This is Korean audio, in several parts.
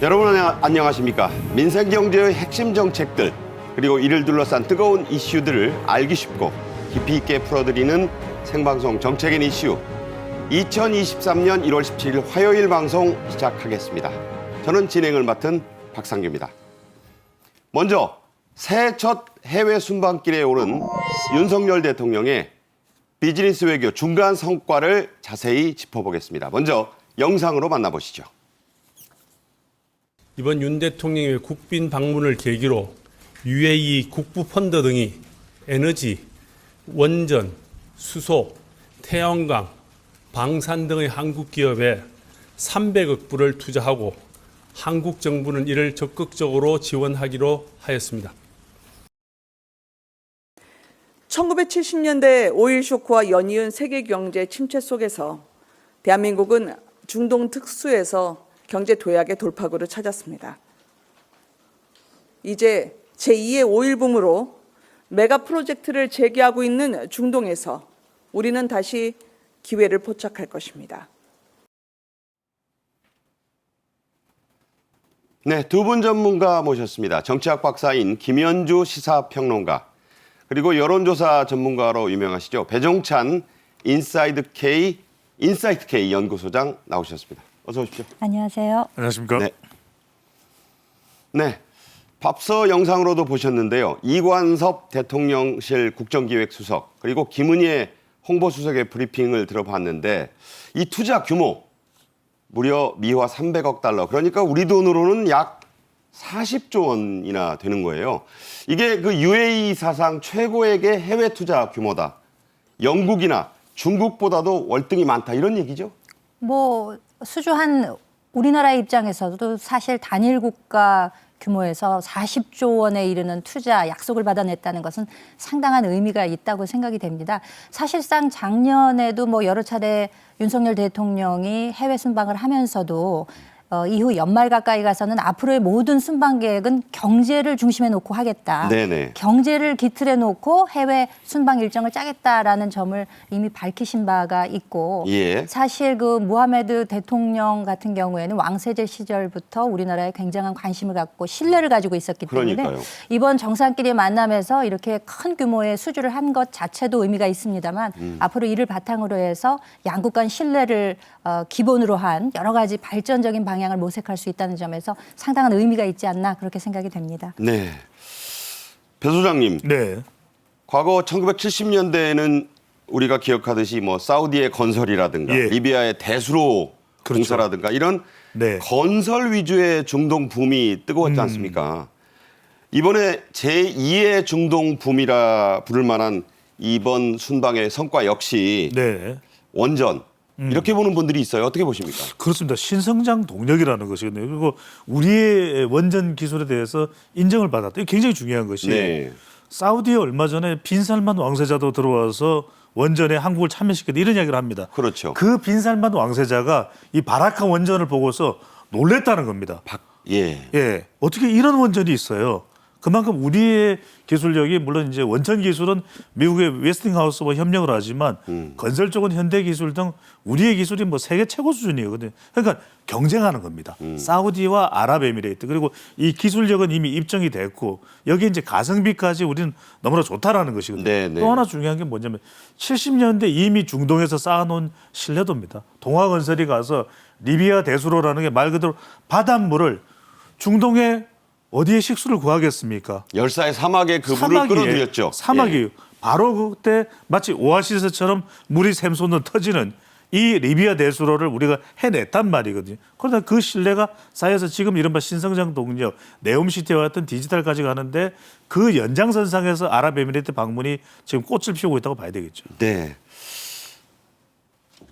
여러분 안녕하십니까? 민생경제의 핵심 정책들 그리고 이를 둘러싼 뜨거운 이슈들을 알기 쉽고 깊이 있게 풀어드리는 생방송 정책인 이슈 2023년 1월 17일 화요일 방송 시작하겠습니다. 저는 진행을 맡은 박상규입니다. 먼저 새해 첫 해외 순방길에 오른 윤석열 대통령의 비즈니스 외교 중간 성과를 자세히 짚어보겠습니다. 먼저 영상으로 만나보시죠. 이번 윤 대통령의 국빈 방문을 계기로 UAE 국부펀드 등이 에너지, 원전, 수소, 태양광, 방산 등의 한국 기업에 300억 불을 투자하고 한국 정부는 이를 적극적으로 지원하기로 하였습니다. 1970년대 오일 쇼크와 연이은 세계 경제 침체 속에서 대한민국은 중동 특수에서 경제 도약의 돌파구를 찾았습니다. 이제 제2의 오일 붐으로 메가 프로젝트를 재개하고 있는 중동에서 우리는 다시 기회를 포착할 것입니다. 네, 두 분 전문가 모셨습니다. 정치학 박사인 김현주 시사평론가, 그리고 여론조사 전문가로 유명하시죠. 배종찬 인사이트 K 연구소장 나오셨습니다. 어서 오십시오. 안녕하세요. 안녕하십니까? 네. 앞서 영상으로도 보셨는데요. 이관섭 대통령실 국정기획수석 그리고 김은혜 홍보수석의 브리핑을 들어봤는데 이 투자 규모 무려 미화 300억 달러. 그러니까 우리 돈으로는 약 40조 원이나 되는 거예요. 이게 그 UAE 사상 최고액의 해외 투자 규모다. 영국이나 중국보다도 월등히 많다. 이런 얘기죠? 수주한 우리나라 입장에서도 사실 단일 국가 규모에서 40조 원에 이르는 투자 약속을 받아냈다는 것은 상당한 의미가 있다고 생각이 됩니다. 사실상 작년에도 여러 차례 윤석열 대통령이 해외 순방을 하면서도 이후 연말 가까이 가서는 앞으로의 모든 순방 계획은 경제를 중심에 놓고 하겠다. 네네. 경제를 기틀에 놓고 해외 순방 일정을 짜겠다라는 점을 이미 밝히신 바가 있고 예. 사실 그 무하메드 대통령 같은 경우에는 왕세제 시절부터 우리나라에 굉장한 관심을 갖고 신뢰를 가지고 있었기 때문에 그러니까요. 이번 정상끼리 만남에서 이렇게 큰 규모의 수주를 한 것 자체도 의미가 있습니다만 앞으로 이를 바탕으로 해서 양국 간 신뢰를 기본으로 한 여러 가지 발전적인 방향을 모색할 수 있다는 점에서 상당한 의미가 있지 않나 그렇게 생각이 됩니다. 네. 배 소장님. 네. 과거 1970년대에는 우리가 기억하듯이 사우디의 건설이라든가 예. 리비아의 대수로 그렇죠. 공사라든가 이런 네. 건설 위주의 중동 붐이 뜨거웠지 않습니까? 이번에 제2의 중동 붐이라 부를 만한 이번 순방의 성과 역시 네. 원전 이렇게 보는 분들이 있어요. 어떻게 보십니까? 그렇습니다. 신성장 동력이라는 것이거든요. 그리고 우리의 원전 기술에 대해서 인정을 받았다. 이게 굉장히 중요한 것이 네. 사우디에 얼마 전에 빈살만 왕세자도 들어와서 원전에 한국을 참여시켰다 이런 이야기를 합니다. 그렇죠. 그 빈살만 왕세자가 이 바라카 원전을 보고서 놀랬다는 겁니다. 예. 예, 어떻게 이런 원전이 있어요? 그만큼 우리의 기술력이 물론 이제 원천 기술은 미국의 웨스팅하우스와 협력을 하지만 건설 쪽은 현대 기술 등 우리의 기술이 세계 최고 수준이거든요. 그러니까 경쟁하는 겁니다. 사우디와 아랍에미레이트 그리고 이 기술력은 이미 입증이 됐고 여기 이제 가성비까지 우리는 너무나 좋다라는 것이거든요. 네네. 또 하나 중요한 게 뭐냐면 70년대 이미 중동에서 쌓아놓은 신뢰도입니다. 동아건설이 가서 리비아 대수로라는 게 말 그대로 바닷물을 중동에 어디에 식수를 구하겠습니까? 열사의 사막에 그 물을 끌어들였죠. 사막이에요. 예. 바로 그때 마치 오아시스처럼 물이 샘솟는 터지는 이 리비아 대수로를 우리가 해냈단 말이거든요. 그러다 그 신뢰가 쌓여서 지금 이른바 신성장 동력, 네옴시티와 같은 디지털까지 가는데 그 연장선상에서 아랍에미리트 방문이 지금 꽃을 피우고 있다고 봐야 되겠죠. 네.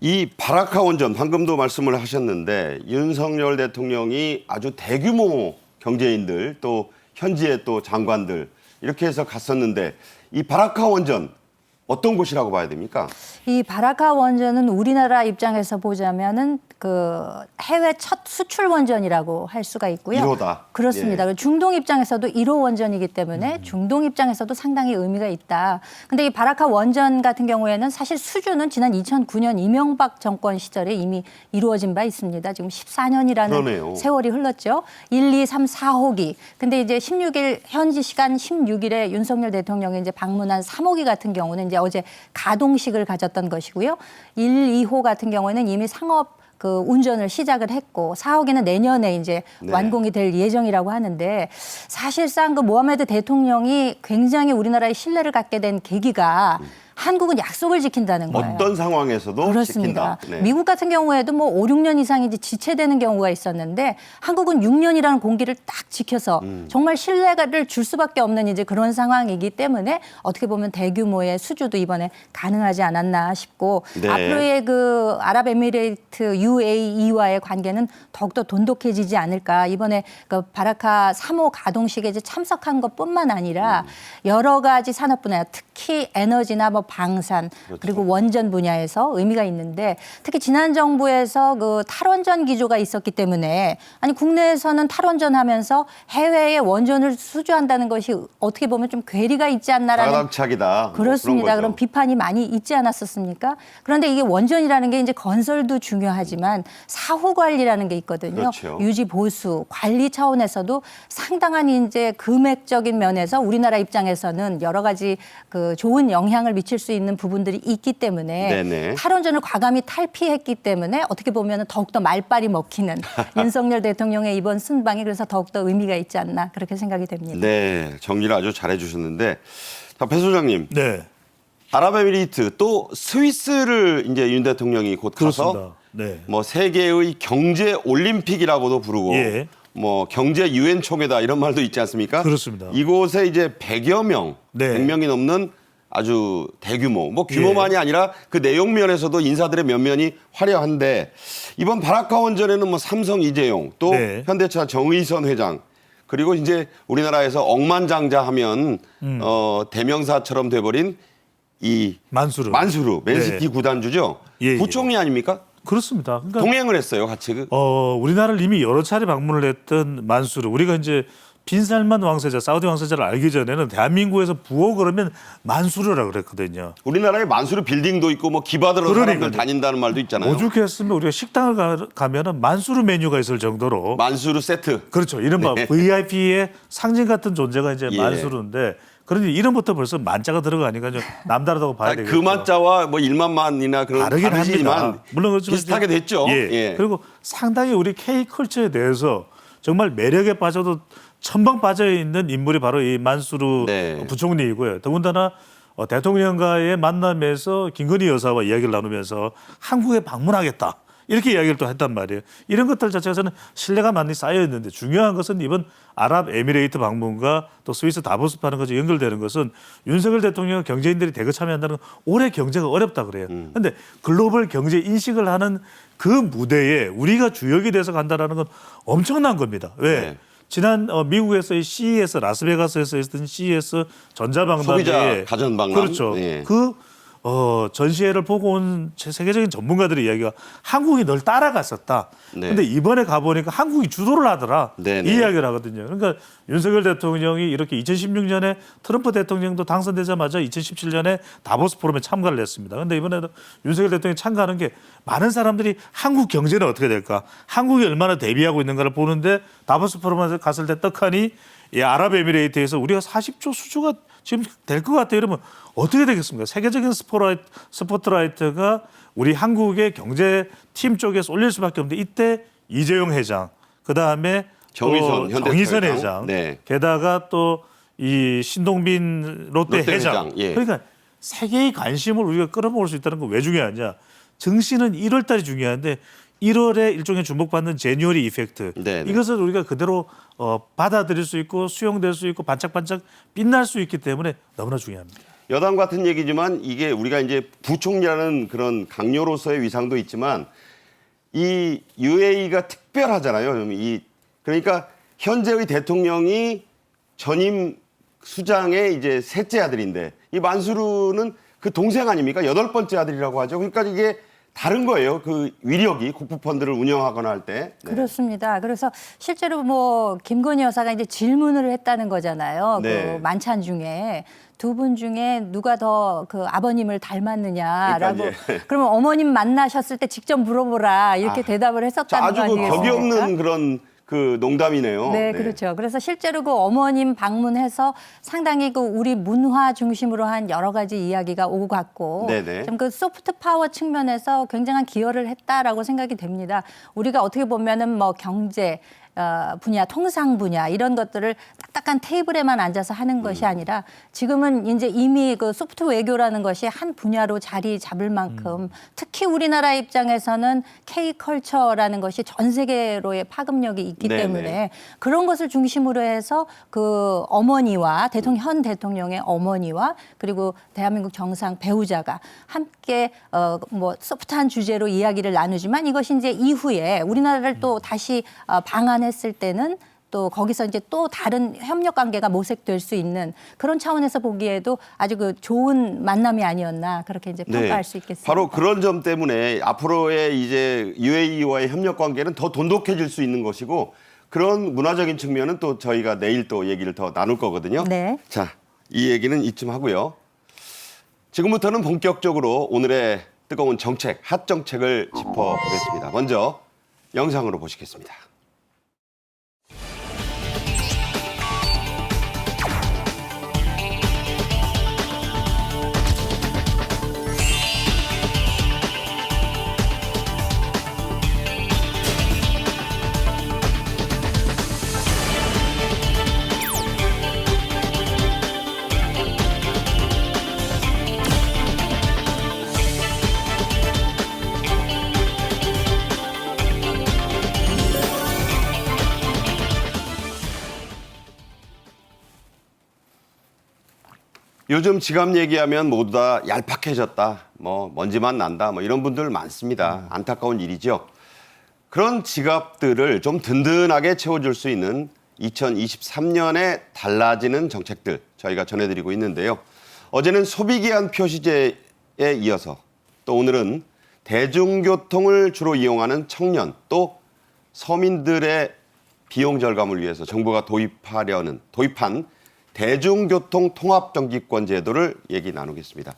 이 바라카 원전 방금도 말씀을 하셨는데 윤석열 대통령이 아주 대규모 경제인들 또 현지의 또 장관들 이렇게 해서 갔었는데 이 바라카 원전 어떤 곳이라고 봐야 됩니까? 이 바라카 원전은 우리나라 입장에서 보자면은 그 해외 첫 수출 원전이라고 할 수가 있고요. 1호다. 그렇습니다. 예. 중동 입장에서도 1호 원전이기 때문에 중동 입장에서도 상당히 의미가 있다. 근데 이 바라카 원전 같은 경우에는 사실 수주는 지난 2009년 이명박 정권 시절에 이미 이루어진 바 있습니다. 지금 14년이라는 그러네요. 세월이 흘렀죠. 1, 2, 3, 4호기. 근데 이제 16일 현지 시간 16일에 윤석열 대통령이 이제 방문한 3호기 같은 경우는 이제 어제 가동식을 가졌던 것이고요. 1, 2호 같은 경우에는 이미 상업 그 운전을 시작을 했고 4호기는 내년에 이제 네. 완공이 될 예정이라고 하는데 사실상 그 모하메드 대통령이 굉장히 우리나라의 신뢰를 갖게 된 계기가 한국은 약속을 지킨다는 거예요. 어떤 상황에서도 그렇습니다. 지킨다. 네. 미국 같은 경우에도 뭐 5, 6년 이상 이제 지체되는 경우가 있었는데 한국은 6년이라는 공기를 딱 지켜서 정말 신뢰를 줄 수밖에 없는 이제 그런 상황이기 때문에 어떻게 보면 대규모의 수주도 이번에 가능하지 않았나 싶고 네. 앞으로의 그 아랍에미레이트 UAE와의 관계는 더욱더 돈독해지지 않을까. 이번에 그 바라카 3호 가동식에 이제 참석한 것뿐만 아니라 여러 가지 산업 분야, 특히 에너지나 뭐 방산 그리고 원전 분야에서 의미가 있는데 특히 지난 정부에서 그 탈원전 기조가 있었기 때문에 아니 국내에서는 탈원전하면서 해외에 원전을 수주한다는 것이 어떻게 보면 좀 괴리가 있지 않나라는 가당차기다. 그렇습니다. 뭐 그런 비판이 많이 있지 않았었습니까? 그런데 이게 원전이라는 게 이제 건설도 중요하지만 사후 관리라는 게 있거든요. 그렇죠. 유지 보수 관리 차원에서도 상당한 이제 금액적인 면에서 우리나라 입장에서는 여러 가지 그 좋은 영향을 미칠 수 있는 부분들이 있기 때문에 네네. 탈원전을 과감히 탈피했기 때문에 어떻게 보면 더욱더 말빨이 먹히는 윤석열 대통령의 이번 순방이 그래서 더욱더 의미가 있지 않나 그렇게 생각이 됩니다. 네, 정리를 아주 잘해 주셨는데 배 소장님, 네. 아랍에미리트 또 스위스를 이제 윤 대통령이 곧 가서 그렇습니다. 네. 뭐 세계의 경제 올림픽이라고도 부르고 예. 뭐 경제 유엔 총회다 이런 말도 있지 않습니까? 그렇습니다. 이곳에 이제 100여 명, 네. 100명이 넘는 아주 대규모, 뭐 규모만이 예. 아니라 그 내용 면에서도 인사들의 면면이 화려한데 이번 바라카 원전에는 뭐 삼성 이재용 또 네. 현대차 정의선 회장 그리고 이제 우리나라에서 억만장자하면 대명사처럼 돼버린 이 만수르. 만수르 맨시티 네. 구단주죠. 예, 예. 부총리 아닙니까? 그렇습니다. 그러니까 동행을 했어요, 같이. 우리나라를 이미 여러 차례 방문을 했던 만수르. 우리가 이제 빈살만 왕세자, 사우디 왕세자를 알기 전에는 대한민국에서 부호 그러면 만수르라고 그랬거든요. 우리나라에 만수르 빌딩도 있고 뭐 기바들어 사람들 그러니까요. 다닌다는 말도 있잖아요. 오죽했으면 우리가 식당을 가면은 만수르 메뉴가 있을 정도로 만수르 세트. 그렇죠. 이른바 네. VIP의 상징 같은 존재가 이제 예. 만수르인데 그러니 이름부터 벌써 만자가 들어가니까 좀 남다르다고 봐야 되겠죠. 그 만자와 뭐 1만만이나 그런 다르긴 다르지만 합니다. 물론 그렇지만 비슷하게 이제- 됐죠. 예. 예. 그리고 상당히 우리 K 컬처에 대해서 정말 매력에 빠져도 첨벙 빠져 있는 인물이 바로 이 만수르 네. 부총리이고요. 더군다나 대통령과의 만남에서 김건희 여사와 이야기를 나누면서 한국에 방문하겠다. 이렇게 이야기를 또 했단 말이에요. 이런 것들 자체에서는 신뢰가 많이 쌓여 있는데 중요한 것은 이번 아랍에미레이트 방문과 또 스위스 다보스 하는 것이 연결되는 것은 윤석열 대통령 경제인들이 대거 참여한다는 건 올해 경제가 어렵다 그래요. 그런데 글로벌 경제 인식을 하는 그 무대에 우리가 주역이 돼서 간다라는 건 엄청난 겁니다. 왜? 네. 지난 미국에서의 CES 라스베가스에서 했던 CES 전자방단에 소비자 가전박람. 그렇죠. 예. 그 전시회를 보고 온 세계적인 전문가들의 이야기가 한국이 널 따라갔었다. 네. 근데 이번에 가보니까 한국이 주도를 하더라. 네네. 이 이야기를 하거든요. 그러니까 윤석열 대통령이 이렇게 2016년에 트럼프 대통령도 당선되자마자 2017년에 다보스 포럼에 참가를 했습니다. 그런데 이번에도 윤석열 대통령이 참가하는 게 많은 사람들이 한국 경제는 어떻게 될까? 한국이 얼마나 대비하고 있는가를 보는데 다보스 포럼에 갔을 때 떡하니 이 아랍에미레이트에서 우리가 40조 수주가 지금 될 것 같아요. 이러면 어떻게 되겠습니까? 세계적인 스포트라이트가 우리 한국의 경제팀 쪽에 쏠릴 수밖에 없는데 이때 이재용 회장, 그다음에 정의선, 현대차 정의선 회장. 회장, 네. 게다가 또 이 신동빈 롯데 롯데 회장. 회장, 예. 그러니까 세계의 관심을 우리가 끌어모을 수 있다는 건 왜 중요하냐? 증시는 1월 달이 중요한데 1월에 일종의 주목받는 제뉴어리 이펙트. 네네. 이것을 우리가 그대로 받아들일 수 있고 수용될 수 있고 반짝반짝 빛날 수 있기 때문에 너무나 중요합니다. 여담 같은 얘기지만 이게 우리가 이제 부총리라는 그런 강요로서의 위상도 있지만 이 UAE가 특별하잖아요. 그러니까 현재의 대통령이 전임 수장의 이제 셋째 아들인데 이 만수르는 그 동생 아닙니까? 8번째 아들이라고 하죠. 그러니까 이게 다른 거예요. 그 위력이 국부펀드를 운영하거나 할 때. 네. 그렇습니다. 그래서 실제로 뭐 김건희 여사가 이제 질문을 했다는 거잖아요. 네. 그 만찬 중에 두 분 중에 누가 더 그 아버님을 닮았느냐라고. 그러니까, 예. 그러면 어머님 만나셨을 때 직접 물어보라 이렇게 대답을 했었다는 아주 거 그 아니겠습니까? 격이 없는 그런 그 농담이네요. 네, 그렇죠. 그래서 실제로 그 어머님 방문해서 상당히 그 우리 문화 중심으로 한 여러 가지 이야기가 오고 갔고 네네. 좀 그 소프트 파워 측면에서 굉장한 기여를 했다라고 생각이 됩니다. 우리가 어떻게 보면은 뭐 경제 분야, 통상 분야 이런 것들을 딱딱한 테이블에만 앉아서 하는 것이 아니라 지금은 이제 이미 그 소프트 외교라는 것이 한 분야로 자리 잡을 만큼 특히 우리나라 입장에서는 K컬처라는 것이 전 세계로의 파급력이 있기 네네. 때문에 그런 것을 중심으로 해서 그 어머니와 현 대통령의 어머니와 그리고 대한민국 정상 배우자가 함께 뭐 소프트한 주제로 이야기를 나누지만 이것이 이제 이후에 우리나라를 또 다시 방한했을 때는 또 거기서 이제 또 다른 협력 관계가 모색될 수 있는 그런 차원에서 보기에도 아주 그 좋은 만남이 아니었나 그렇게 이제 평가할 수 있겠습니다. 바로 그런 점 때문에 앞으로의 이제 UAE와의 협력 관계는 더 돈독해질 수 있는 것이고 그런 문화적인 측면은 또 저희가 내일 또 얘기를 더 나눌 거거든요. 네. 자, 이 얘기는 이쯤 하고요. 지금부터는 본격적으로 오늘의 뜨거운 정책, 핫 정책을 짚어보겠습니다. 먼저 영상으로 보시겠습니다. 요즘 지갑 얘기하면 모두 다 얄팍해졌다, 뭐 먼지만 난다, 뭐 이런 분들 많습니다. 안타까운 일이죠. 그런 지갑들을 좀 든든하게 채워줄 수 있는 2023년에 달라지는 정책들 저희가 전해드리고 있는데요. 어제는 소비기한 표시제에 이어서 또 오늘은 대중교통을 주로 이용하는 청년 또 서민들의 비용 절감을 위해서 정부가 도입한 대중교통 통합정기권 제도를 얘기 나누겠습니다.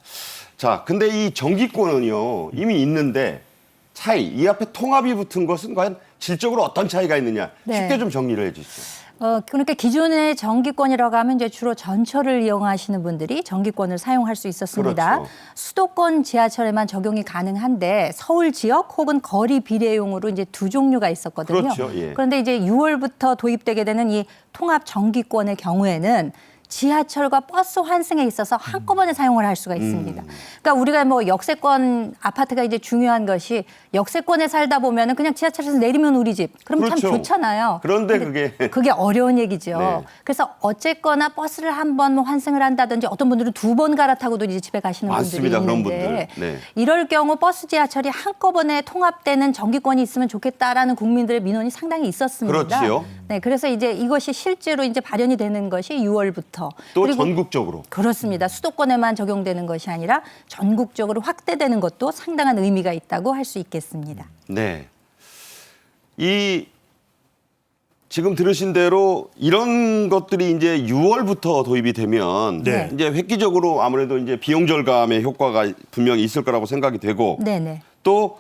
자, 근데 이 정기권은요, 이미 있는데 이 앞에 통합이 붙은 것은 과연 질적으로 어떤 차이가 있느냐? 네. 쉽게 좀 정리를 해 주시죠. 그러니까 기존의 정기권이라고 하면 이제 주로 전철을 이용하시는 분들이 정기권을 사용할 수 있었습니다. 그렇죠. 수도권 지하철에만 적용이 가능한데 서울 지역 혹은 거리 비례용으로 이제 두 종류가 있었거든요. 그렇죠. 예. 그런데 이제 6월부터 도입되게 되는 이 통합 정기권의 경우에는 지하철과 버스 환승에 있어서 한꺼번에 사용을 할 수가 있습니다. 그러니까 우리가 뭐 역세권 아파트가 이제 중요한 것이 역세권에 살다 보면은 그냥 지하철에서 내리면 우리 집. 그럼 그렇죠. 참 좋잖아요. 그런데 근데 그게 그게 어려운 얘기죠. 네. 그래서 어쨌거나 버스를 한 번 뭐 환승을 한다든지 어떤 분들은 2번 갈아타고도 이제 집에 가시는 많습니다, 분들이 그런 있는데 분들. 네. 이럴 경우 버스 지하철이 한꺼번에 통합되는 정기권이 있으면 좋겠다라는 국민들의 민원이 상당히 있었습니다. 그렇지요. 네, 그래서 이제 이것이 실제로 이제 발현이 되는 것이 6월부터 또 그리고 전국적으로. 그렇습니다. 수도권에만 적용되는 것이 아니라 전국적으로 확대되는 것도 상당한 의미가 있다고 할 수 있겠습니다. 네. 지금 들으신 대로 이런 것들이 이제 6월부터 도입이 되면 네. 이제 획기적으로 아무래도 이제 비용 절감의 효과가 분명히 있을 거라고 생각이 되고 네네. 또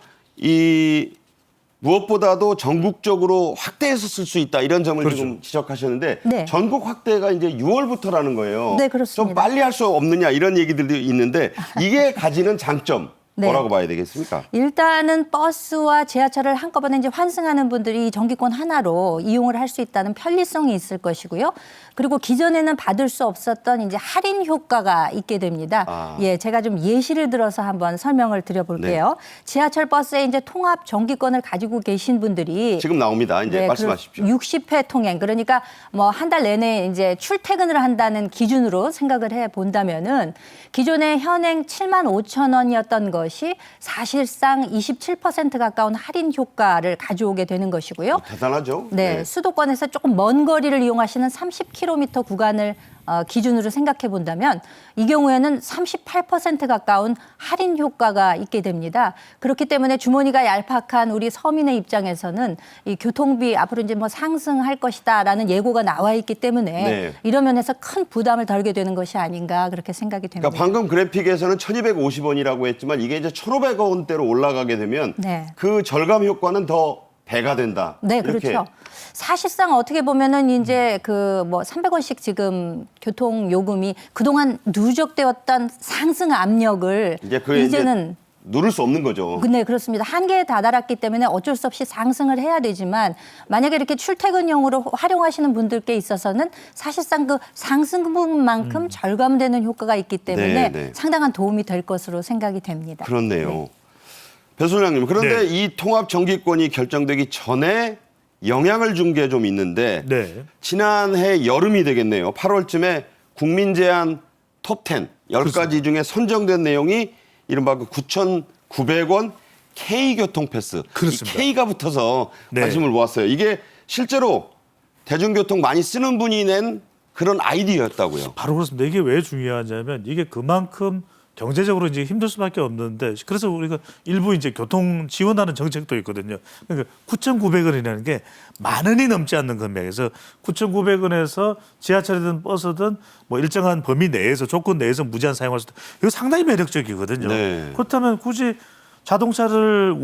무엇보다도 전국적으로 확대해서 쓸 수 있다 이런 점을 그렇죠. 지금 지적하셨는데 네. 전국 확대가 이제 6월부터라는 거예요. 네, 그렇습니다. 좀 빨리 할 수 없느냐 이런 얘기들도 있는데 이게 가지는 장점 네. 뭐라고 봐야 되겠습니까? 일단은 버스와 지하철을 한꺼번에 이제 환승하는 분들이 이 정기권 하나로 이용을 할 수 있다는 편리성이 있을 것이고요. 그리고 기존에는 받을 수 없었던 이제 할인 효과가 있게 됩니다. 예, 제가 좀 예시를 들어서 한번 설명을 드려볼게요. 지하철 버스에 이제 통합 정기권을 가지고 계신 분들이 지금 나옵니다. 이제 말씀하십시오. 60회 통행 그러니까 뭐 한 달 내내 이제 출퇴근을 한다는 기준으로 생각을 해 본다면은 기존에 현행 7만 5천 원이었던 것이 사실상 27% 가까운 할인 효과를 가져오게 되는 것이고요. 대단하죠. 네, 수도권에서 조금 먼 거리를 이용하시는 30km 구간을 기준으로 생각해 본다면 이 경우에는 38% 가까운 할인 효과가 있게 됩니다. 그렇기 때문에 주머니가 얄팍한 우리 서민의 입장에서는 이 교통비 앞으로 이제 뭐 상승할 것이다라는 예고가 나와 있기 때문에 네. 이런 면에서 큰 부담을 덜게 되는 것이 아닌가 그렇게 생각이 됩니다. 그러니까 방금 그래픽에서는 1,250원이라고 했지만 이게 이제 1,500원대로 올라가게 되면 네. 그 절감 효과는 더 배가 된다. 네, 이렇게. 그렇죠. 사실상 어떻게 보면은 이제 그 뭐 300원씩 지금 교통 요금이 그동안 누적되었던 상승 압력을 이제 그게 이제는 누를 수 없는 거죠. 네, 그렇습니다. 한계에 다다랐기 때문에 어쩔 수 없이 상승을 해야 되지만 만약에 이렇게 출퇴근용으로 활용하시는 분들께 있어서는 사실상 그 상승분만큼 절감되는 효과가 있기 때문에 네. 상당한 도움이 될 것으로 생각이 됩니다. 그렇네요. 배 소장님, 그런데 네. 이 통합 정기권이 결정되기 전에 영향을 준 게 좀 있는데 네. 지난해 여름이 되겠네요. 8월쯤에 국민 제안 톱10 10가지 중에 선정된 내용이 이른바 그 9,900원 K교통 패스. 그렇습니다. 이 K가 붙어서 네. 관심을 모았어요. 이게 실제로 대중교통 많이 쓰는 분이 낸 그런 아이디어였다고요. 바로 그렇습니다. 이게 왜 중요하냐면 이게 그만큼 경제적으로 이제 힘들 수밖에 없는데 그래서 우리가 일부 이제 교통 지원하는 정책도 있거든요. 그러니까 9,900원이라는 게 만 원이 넘지 않는 금액에서 9,900원에서 지하철이든 버스든 뭐 일정한 범위 내에서 조건 내에서 무제한 사용할 수 있다. 이거 상당히 매력적이거든요. 네. 그렇다면 굳이 자동차를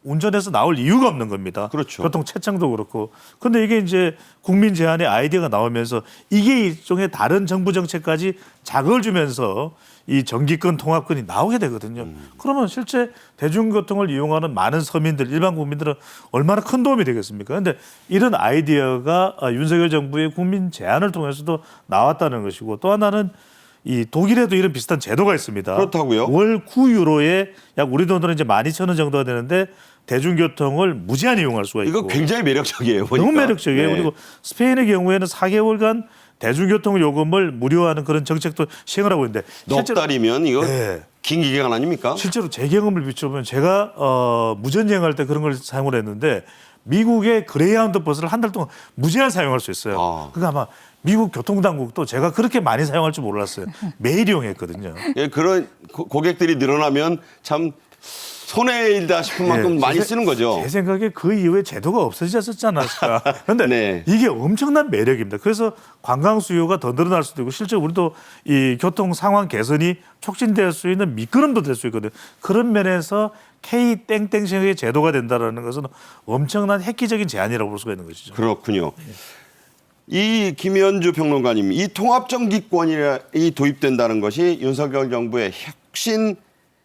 운전해서 나올 이유가 없는 겁니다. 그렇죠. 교통 체증도 그렇고. 근데 이게 이제 국민 제안의 아이디어가 나오면서 이게 일종의 다른 정부 정책까지 자극을 주면서 이 정기권 통합권이 나오게 되거든요. 그러면 실제 대중교통을 이용하는 많은 서민들, 일반 국민들은 얼마나 큰 도움이 되겠습니까? 그런데 이런 아이디어가 윤석열 정부의 국민 제안을 통해서도 나왔다는 것이고 또 하나는 이 독일에도 이런 비슷한 제도가 있습니다. 그렇다고요? 월 9유로에 약 우리 돈으로 이제 12,000원 정도가 되는데 대중교통을 무제한 이용할 수가 있고. 이거 굉장히 매력적이에요. 보니까. 너무 매력적이에요. 네. 그리고 스페인의 경우에는 4개월간 대중교통 요금을 무료화하는 그런 정책도 시행을 하고 있는데 넉 달이면 이거 네. 긴 기간 아닙니까? 실제로 제 경험을 비춰보면 제가 무전여행할 때 그런 걸 사용을 했는데 미국의 그레이하운드 버스를 한 달 동안 무제한 사용할 수 있어요. 아. 그러니까 아마 미국 교통당국도 제가 그렇게 많이 사용할 줄 몰랐어요. 매일 이용했거든요. 예, 그런 고객들이 늘어나면 참 손해일다 싶은 만큼 예, 많이 제 쓰는 거죠. 제 생각에 그 이후에 제도가 없어지지 않았을까. 그런데 네. 이게 엄청난 매력입니다. 그래서 관광 수요가 더 늘어날 수도 있고 실제 우리도 이 교통 상황 개선이 촉진될 수 있는 미끄럼도 될 수 있거든요. 그런 면에서 K 땡땡식의 제도가 된다는 것은 엄청난 획기적인 제안이라고 볼 수가 있는 것이죠. 그렇군요. 이 김현주 평론가님, 이 통합정기권이 도입된다는 것이 윤석열 정부의 혁신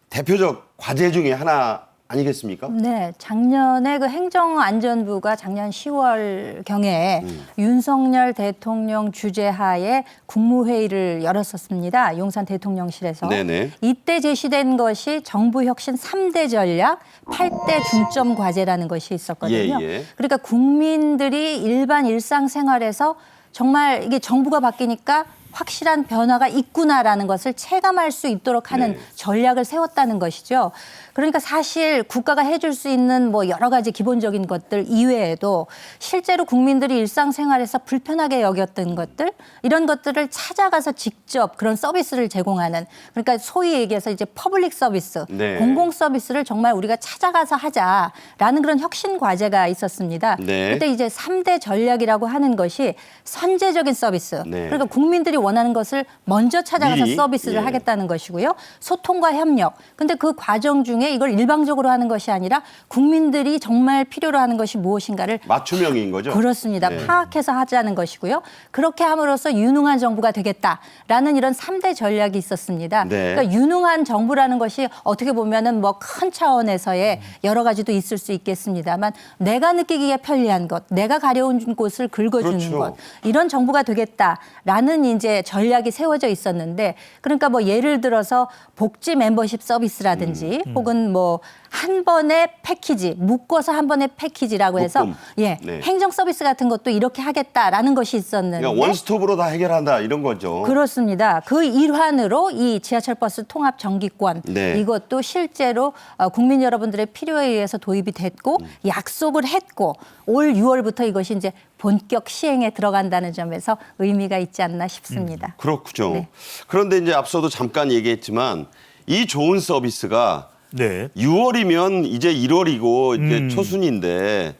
대표적 과제 중에 하나 아니겠습니까? 네, 작년에 그 행정안전부가 작년 10월 경에 윤석열 대통령 주재하에 국무회의를 열었었습니다. 용산 대통령실에서. 네네. 이때 제시된 것이 정부 혁신 3대 전략, 8대 중점 과제라는 것이 있었거든요. 예. 그러니까 국민들이 일반 일상생활에서 정말 이게 정부가 바뀌니까 확실한 변화가 있구나라는 것을 체감할 수 있도록 하는 네. 전략을 세웠다는 것이죠. 그러니까 사실 국가가 해줄 수 있는 뭐 여러 가지 기본적인 것들 이외에도 실제로 국민들이 일상생활에서 불편하게 여겼던 것들 이런 것들을 찾아가서 직접 그런 서비스를 제공하는 그러니까 소위 얘기해서 이제 퍼블릭 서비스, 네. 공공 서비스를 정말 우리가 찾아가서 하자라는 그런 혁신 과제가 있었습니다. 네. 그때 이제 3대 전략이라고 하는 것이 선제적인 서비스. 네. 그러니까 국민들이 원하는 것을 먼저 찾아가서 미리? 서비스를 예. 하겠다는 것이고요. 소통과 협력. 근데 그 과정 중에 이걸 일방적으로 하는 것이 아니라 국민들이 정말 필요로 하는 것이 무엇인가를 맞춤형인 거죠? 그렇습니다. 네. 파악해서 하자는 것이고요. 그렇게 함으로써 유능한 정부가 되겠다라는 이런 3대 전략이 있었습니다. 네. 그러니까 유능한 정부라는 것이 어떻게 보면은 뭐 큰 차원에서의 여러 가지도 있을 수 있겠습니다만 내가 느끼기에 편리한 것, 내가 가려운 곳을 긁어주는 그렇죠. 것 이런 정부가 되겠다라는 이제 전략이 세워져 있었는데 그러니까 뭐 예를 들어서 복지 멤버십 서비스라든지 혹은 뭐 한 번의 패키지 묶어서 한 번의 패키지라고 해서 묶음. 예 네. 행정 서비스 같은 것도 이렇게 하겠다라는 것이 있었는데 그러니까 원스톱으로 다 해결한다 이런 거죠. 그렇습니다. 그 일환으로 이 지하철 버스 통합 정기권 네. 이것도 실제로 국민 여러분들의 필요에 의해서 도입이 됐고 약속을 했고 올 6월부터 이것이 이제 본격 시행에 들어간다는 점에서 의미가 있지 않나 싶습니다. 그렇군요. 네. 그런데 이제 앞서도 잠깐 얘기했지만 이 좋은 서비스가 네. 6월이면 이제 1월이고 이제 초순인데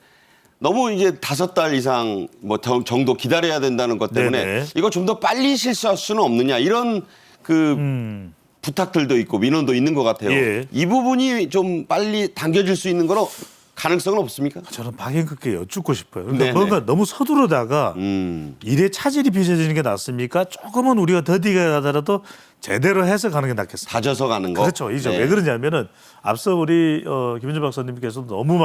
너무 이제 5달 이상 뭐 정도 기다려야 된다는 것 때문에 네네. 이거 좀 더 빨리 실수할 수는 없느냐 이런 그 부탁들도 있고 민원도 있는 것 같아요. 예. 이 부분이 좀 빨리 당겨질 수 있는 거로 가능성은 없습니까? 저는 박영급께 여쭙고 싶어요. 그러니까 네네. 뭔가 너무 서두르다가 일에 차질이 빚어지는 게 낫습니까? 조금은 우리가 더디게 하더라도 제대로 해서 가는 게 낫겠습니다. 다져서 가는 거. 그렇죠. 이제 네. 왜 그러냐면은 앞서 우리 김현준 박사님께서 너무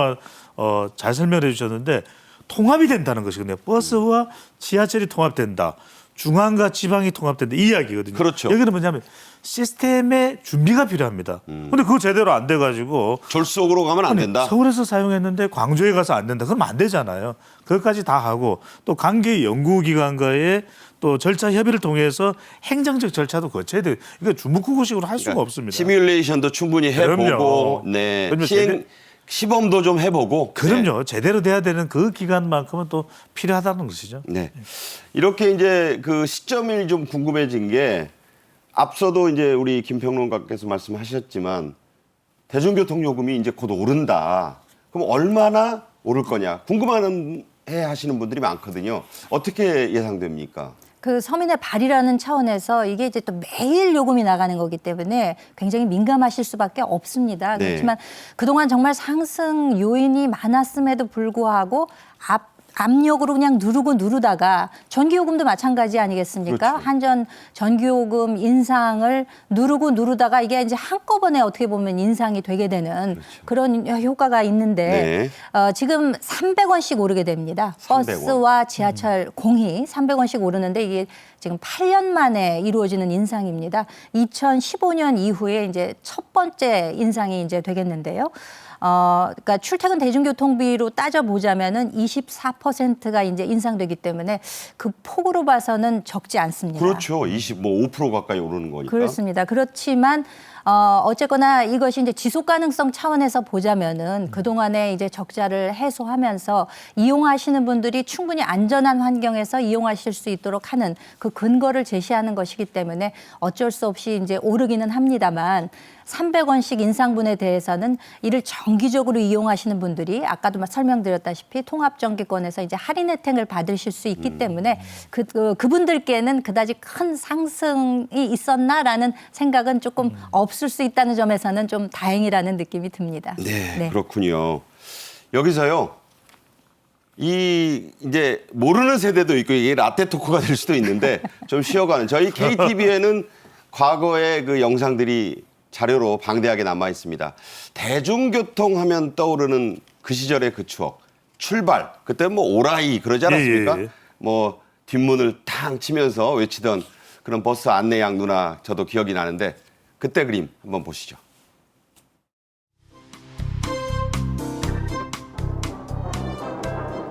잘 설명해 주셨는데 통합이 된다는 것이거든요. 버스와 지하철이 통합된다. 중앙과 지방이 통합된다. 이 이야기거든요. 그렇죠. 여기는 뭐냐면 시스템의 준비가 필요합니다. 근데 그거 제대로 안 돼가지고 졸속으로 가면 안 된다. 서울에서 사용했는데 광주에 가서 안 된다. 그러면 안 되잖아요. 그것까지 다 하고 또 관계 연구기관과의 또 절차 협의를 통해서 행정적 절차도 거쳐야 돼요. 이거 주무구구식으로 할 수가 없습니다. 시뮬레이션도 충분히 해보고, 그럼요. 네, 그럼요. 시범도 좀 해보고. 그럼요. 제대로 돼야 되는 그 기간만큼은 또 필요하다는 것이죠. 네. 이렇게 이제 그 시점이 좀 궁금해진 게 앞서도 이제 우리 김평론가께서 말씀하셨지만 대중교통 요금이 이제 곧 오른다. 그럼 얼마나 오를 거냐 궁금해 하시는 분들이 많거든요. 어떻게 예상됩니까? 그 서민의 발이라는 차원에서 이게 이제 또 매일 요금이 나가는 거기 때문에 굉장히 민감하실 수밖에 없습니다. 네. 그렇지만 그동안 정말 상승 요인이 많았음에도 불구하고 압력으로 그냥 누르다가 전기요금도 마찬가지 아니겠습니까? 그렇죠. 한전 전기요금 인상을 누르다가 이게 이제 한꺼번에 어떻게 보면 인상이 되게 되는 그런 효과가 있는데 지금 300원씩 오르게 됩니다. 300원. 버스와 지하철 공히 300원씩 오르는데 이게 지금 8년 만에 이루어지는 인상입니다. 2015년 이후에 이제 첫 번째 인상이 이제 되겠는데요. 그러니까 출퇴근 대중교통비로 따져보자면은 24%가 이제 인상되기 때문에 그 폭으로 봐서는 적지 않습니다. 그렇죠. 5% 가까이 오르는 거니까. 그렇습니다. 그렇지만 어쨌거나 이것이 이제 지속 가능성 차원에서 보자면은 그동안에 이제 적자를 해소하면서 이용하시는 분들이 충분히 안전한 환경에서 이용하실 수 있도록 하는 그 근거를 제시하는 것이기 때문에 어쩔 수 없이 이제 오르기는 합니다만 300원씩 인상분에 대해서는 이를 정기적으로 이용하시는 분들이 아까도 설명드렸다시피 통합전기권에서 이제 할인 혜택을 받으실 수 있기 때문에 그분들께는 그다지 큰 상승이 있었나라는 생각은 조금 없을 수 있다는 점에서는 좀 다행이라는 느낌이 듭니다. 네, 그렇군요. 여기서요. 이제 모르는 세대도 있고 이게 라떼 토크가 될 수도 있는데 좀 쉬어가는 저희 KTV에는 과거의 그 영상들이 자료로 방대하게 남아 있습니다. 대중교통 하면 떠오르는 그 시절의 그 추억. 출발. 그때 뭐 오라이 그러지 않았습니까? 예. 뭐 뒷문을 탕 치면서 외치던 그런 버스 안내양 누나 저도 기억이 나는데 그때 그림 한번 보시죠.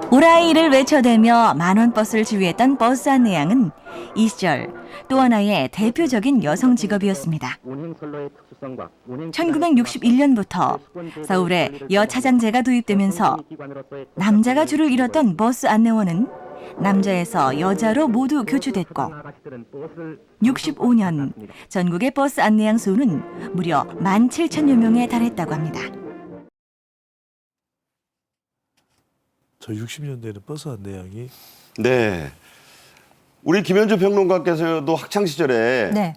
오라이를 외쳐대며 만원 버스를 지휘했던 버스 안내양은 이 시절 또 하나의 대표적인 여성 직업이었습니다. 1961년부터 서울에 여차장제가 도입되면서 남자가 줄을 잃었던 버스 안내원은 남자에서 여자로 모두 교체됐고 65년 전국의 버스 안내양 수는 무려 17,000여 명에 달했다고 합니다. 저 60년대에는 버스 안내양이 네. 우리 김현주 평론가께서도 학창 시절에 네.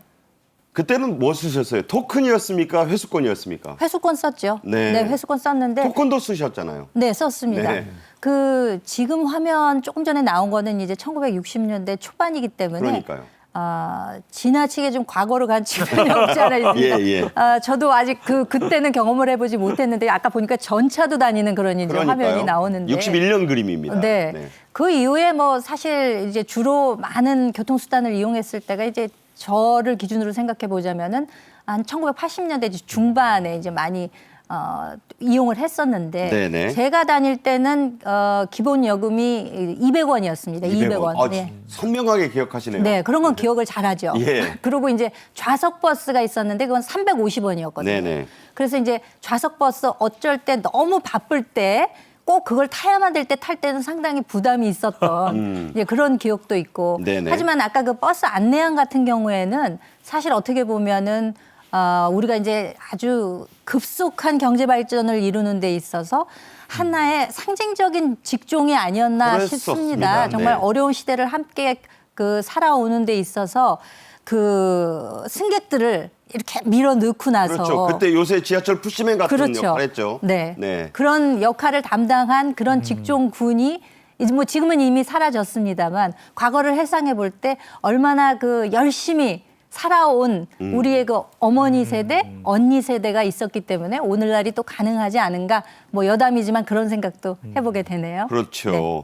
그때는 뭐 쓰셨어요? 토큰이었습니까? 회수권이었습니까? 회수권 썼죠. 네. 회수권 썼는데 토큰도 쓰셨잖아요. 네, 썼습니다. 네. 그 지금 화면 조금 전에 나온 거는 이제 1960년대 초반이기 때문에 그러니까요. 지나치게 좀 과거로 간 측면이 없지 않아 있습니다. 예. 저도 아직 그때는 경험을 해보지 못했는데 아까 보니까 전차도 다니는 그런 이제 화면이 나오는데 61년 그림입니다. 네. 그 이후에 뭐 사실 이제 주로 많은 교통수단을 이용했을 때가 이제 저를 기준으로 생각해 보자면은 한 1980년대 중반에 이제 많이 이용을 했었는데 네네. 제가 다닐 때는 기본 요금이 200원이었습니다. 200원. 네. 선명하게 기억하시네요. 네, 그런 건 기억을 잘하죠. 예. 그리고 이제 좌석 버스가 있었는데 그건 350원이었거든요. 네네. 그래서 이제 좌석 버스 어쩔 때 너무 바쁠 때 꼭 그걸 타야만 될 때 탈 때는 상당히 부담이 있었던 이제 그런 기억도 있고. 네네. 하지만 아까 그 버스 안내양 같은 경우에는 사실 어떻게 보면은 우리가 이제 아주 급속한 경제 발전을 이루는 데 있어서 하나의 상징적인 직종이 아니었나 그랬었습니다. 싶습니다. 정말 네. 어려운 시대를 함께 그 살아오는 데 있어서 그 승객들을 이렇게 밀어 넣고 나서 그렇죠. 그때 요새 지하철 푸시맨 같은 그렇죠. 역할 했죠. 네. 그런 역할을 담당한 그런 직종군이 이제 뭐 지금은 이미 사라졌습니다만 과거를 회상해 볼 때 얼마나 그 열심히 살아온 우리의 그 어머니 세대, 언니 세대가 있었기 때문에 오늘날이 또 가능하지 않은가 뭐 여담이지만 그런 생각도 해보게 되네요. 그렇죠. 네.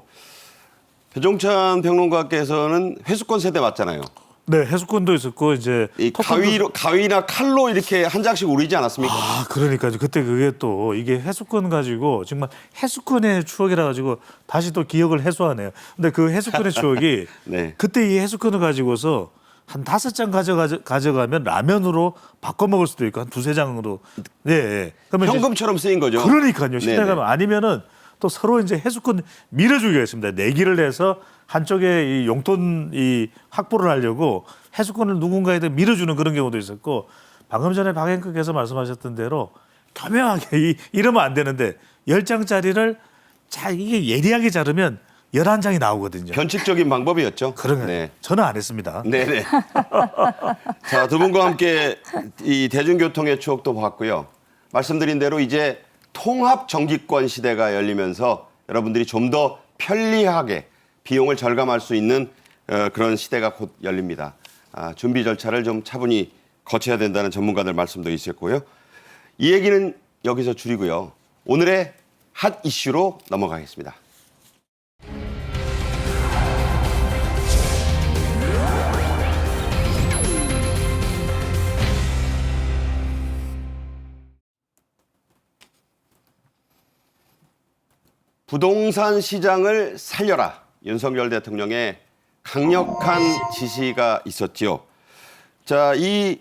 배종찬 평론가께서는 회수권 세대 맞잖아요. 네, 해수권도 있었고 이제 이 가위나 칼로 이렇게 한 장씩 우리지 않았습니까? 그러니까요. 그때 그게 또 이게 해수권 가지고 정말 해수권의 추억이라 가지고 다시 또 기억을 해소하네요. 근데 그 해수권의 추억이 네. 그때 이 해수권을 가지고서 한 5장 가져가면 라면으로 바꿔 먹을 수도 있고 한 2-3장으로. 네. 그러면 이제 현금처럼 쓰인 거죠. 그러니까요. 식당에 네네. 가면 아니면은 또 서로 이제 해수권 밀어주기가 있습니다. 내기를 해서 한쪽에 이 용돈 이 확보를 하려고 해수권을 누군가에게 밀어주는 그런 경우도 있었고 방금 전에 박앵커께서 말씀하셨던 대로 교묘하게 이러면 안 되는데 10장짜리를 잘 이게 예리하게 자르면 11장이 나오거든요. 변칙적인 방법이었죠. 그런 네. 저는 안 했습니다. 네네. 자, 두 분과 함께 이 대중교통의 추억도 봤고요. 말씀드린 대로 이제 통합 정기권 시대가 열리면서 여러분들이 좀 더 편리하게 비용을 절감할 수 있는 그런 시대가 곧 열립니다. 준비 절차를 좀 차분히 거쳐야 된다는 전문가들 말씀도 있었고요. 이 얘기는 여기서 줄이고요. 오늘의 핫 이슈로 넘어가겠습니다. 부동산 시장을 살려라. 윤석열 대통령의 강력한 지시가 있었지요. 자, 이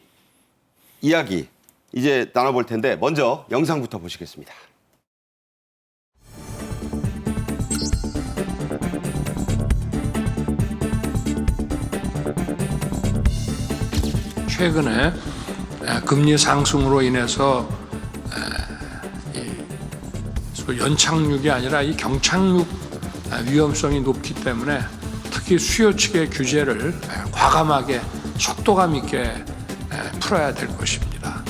이야기 이제 나눠볼 텐데 먼저 영상부터 보시겠습니다. 최근에 금리 상승으로 인해서 연착륙이 아니라 이 경착륙 위험성이 높기 때문에 특히 수요 측의 규제를 과감하게 속도감 있게 풀어야 될 것입니다.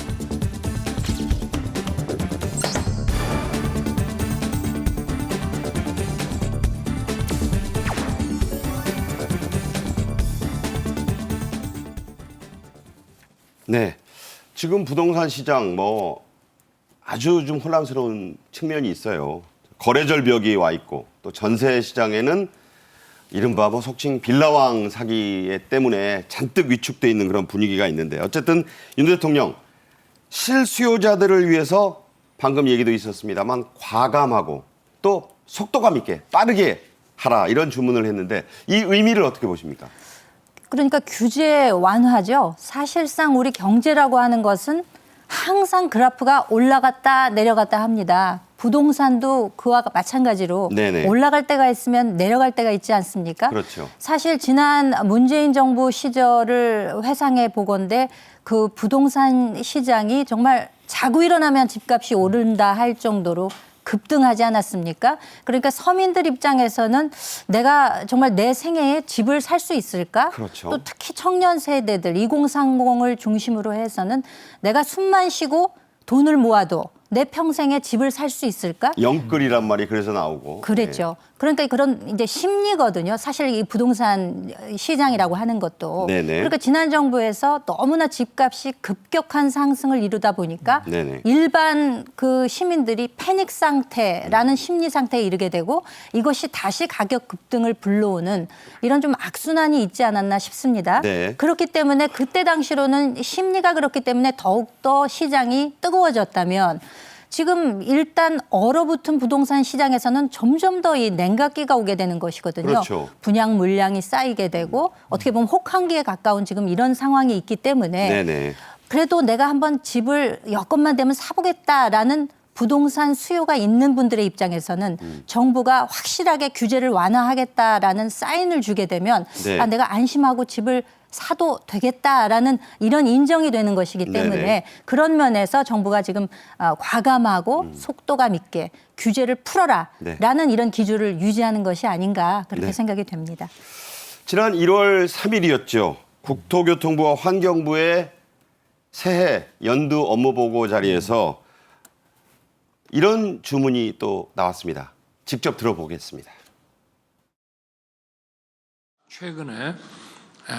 네, 지금 부동산 시장 뭐 아주 좀 혼란스러운 측면이 있어요. 거래 절벽이 와 있고 또 전세 시장에는 이른바 뭐 속칭 빌라왕 사기 때문에 잔뜩 위축돼 있는 그런 분위기가 있는데 어쨌든 윤 대통령 실수요자들을 위해서 방금 얘기도 있었습니다만 과감하고 또 속도감 있게 빠르게 하라 이런 주문을 했는데 이 의미를 어떻게 보십니까? 그러니까 규제 완화죠. 사실상 우리 경제라고 하는 것은 항상 그래프가 올라갔다 내려갔다 합니다. 부동산도 그와 마찬가지로 네네. 올라갈 때가 있으면 내려갈 때가 있지 않습니까? 그렇죠. 사실 지난 문재인 정부 시절을 회상해 보건대 그 부동산 시장이 정말 자고 일어나면 집값이 오른다 할 정도로 급등하지 않았습니까? 그러니까 서민들 입장에서는 내가 정말 내 생애에 집을 살 수 있을까? 그렇죠. 또 특히 청년 세대들 2030을 중심으로 해서는 내가 숨만 쉬고 돈을 모아도 내 평생에 집을 살 수 있을까? 영끌이란 말이 그래서 나오고. 그랬죠. 그러니까 그런 이제 심리거든요. 사실 이 부동산 시장이라고 하는 것도. 네네. 그러니까 지난 정부에서 너무나 집값이 급격한 상승을 이루다 보니까 네네. 일반 그 시민들이 패닉 상태라는 심리 상태에 이르게 되고 이것이 다시 가격 급등을 불러오는 이런 좀 악순환이 있지 않았나 싶습니다. 네. 그렇기 때문에 그때 당시로는 심리가 그렇기 때문에 더욱더 시장이 뜨거워졌다면 지금 일단 얼어붙은 부동산 시장에서는 점점 더 이 냉각기가 오게 되는 것이거든요. 그렇죠. 분양 물량이 쌓이게 되고 어떻게 보면 혹한기에 가까운 지금 이런 상황이 있기 때문에 네네. 그래도 내가 한번 집을 여건만 되면 사보겠다라는 부동산 수요가 있는 분들의 입장에서는 정부가 확실하게 규제를 완화하겠다라는 사인을 주게 되면 네. 아, 내가 안심하고 집을 사도 되겠다라는 이런 인정이 되는 것이기 때문에 네네. 그런 면에서 정부가 지금 과감하고 속도감 있게 규제를 풀어라라는 이런 기조를 유지하는 것이 아닌가 그렇게 네. 생각이 됩니다. 지난 1월 3일이었죠. 국토교통부와 환경부의 새해 연두 업무보고 자리에서 이런 주문이 또 나왔습니다. 직접 들어보겠습니다. 최근에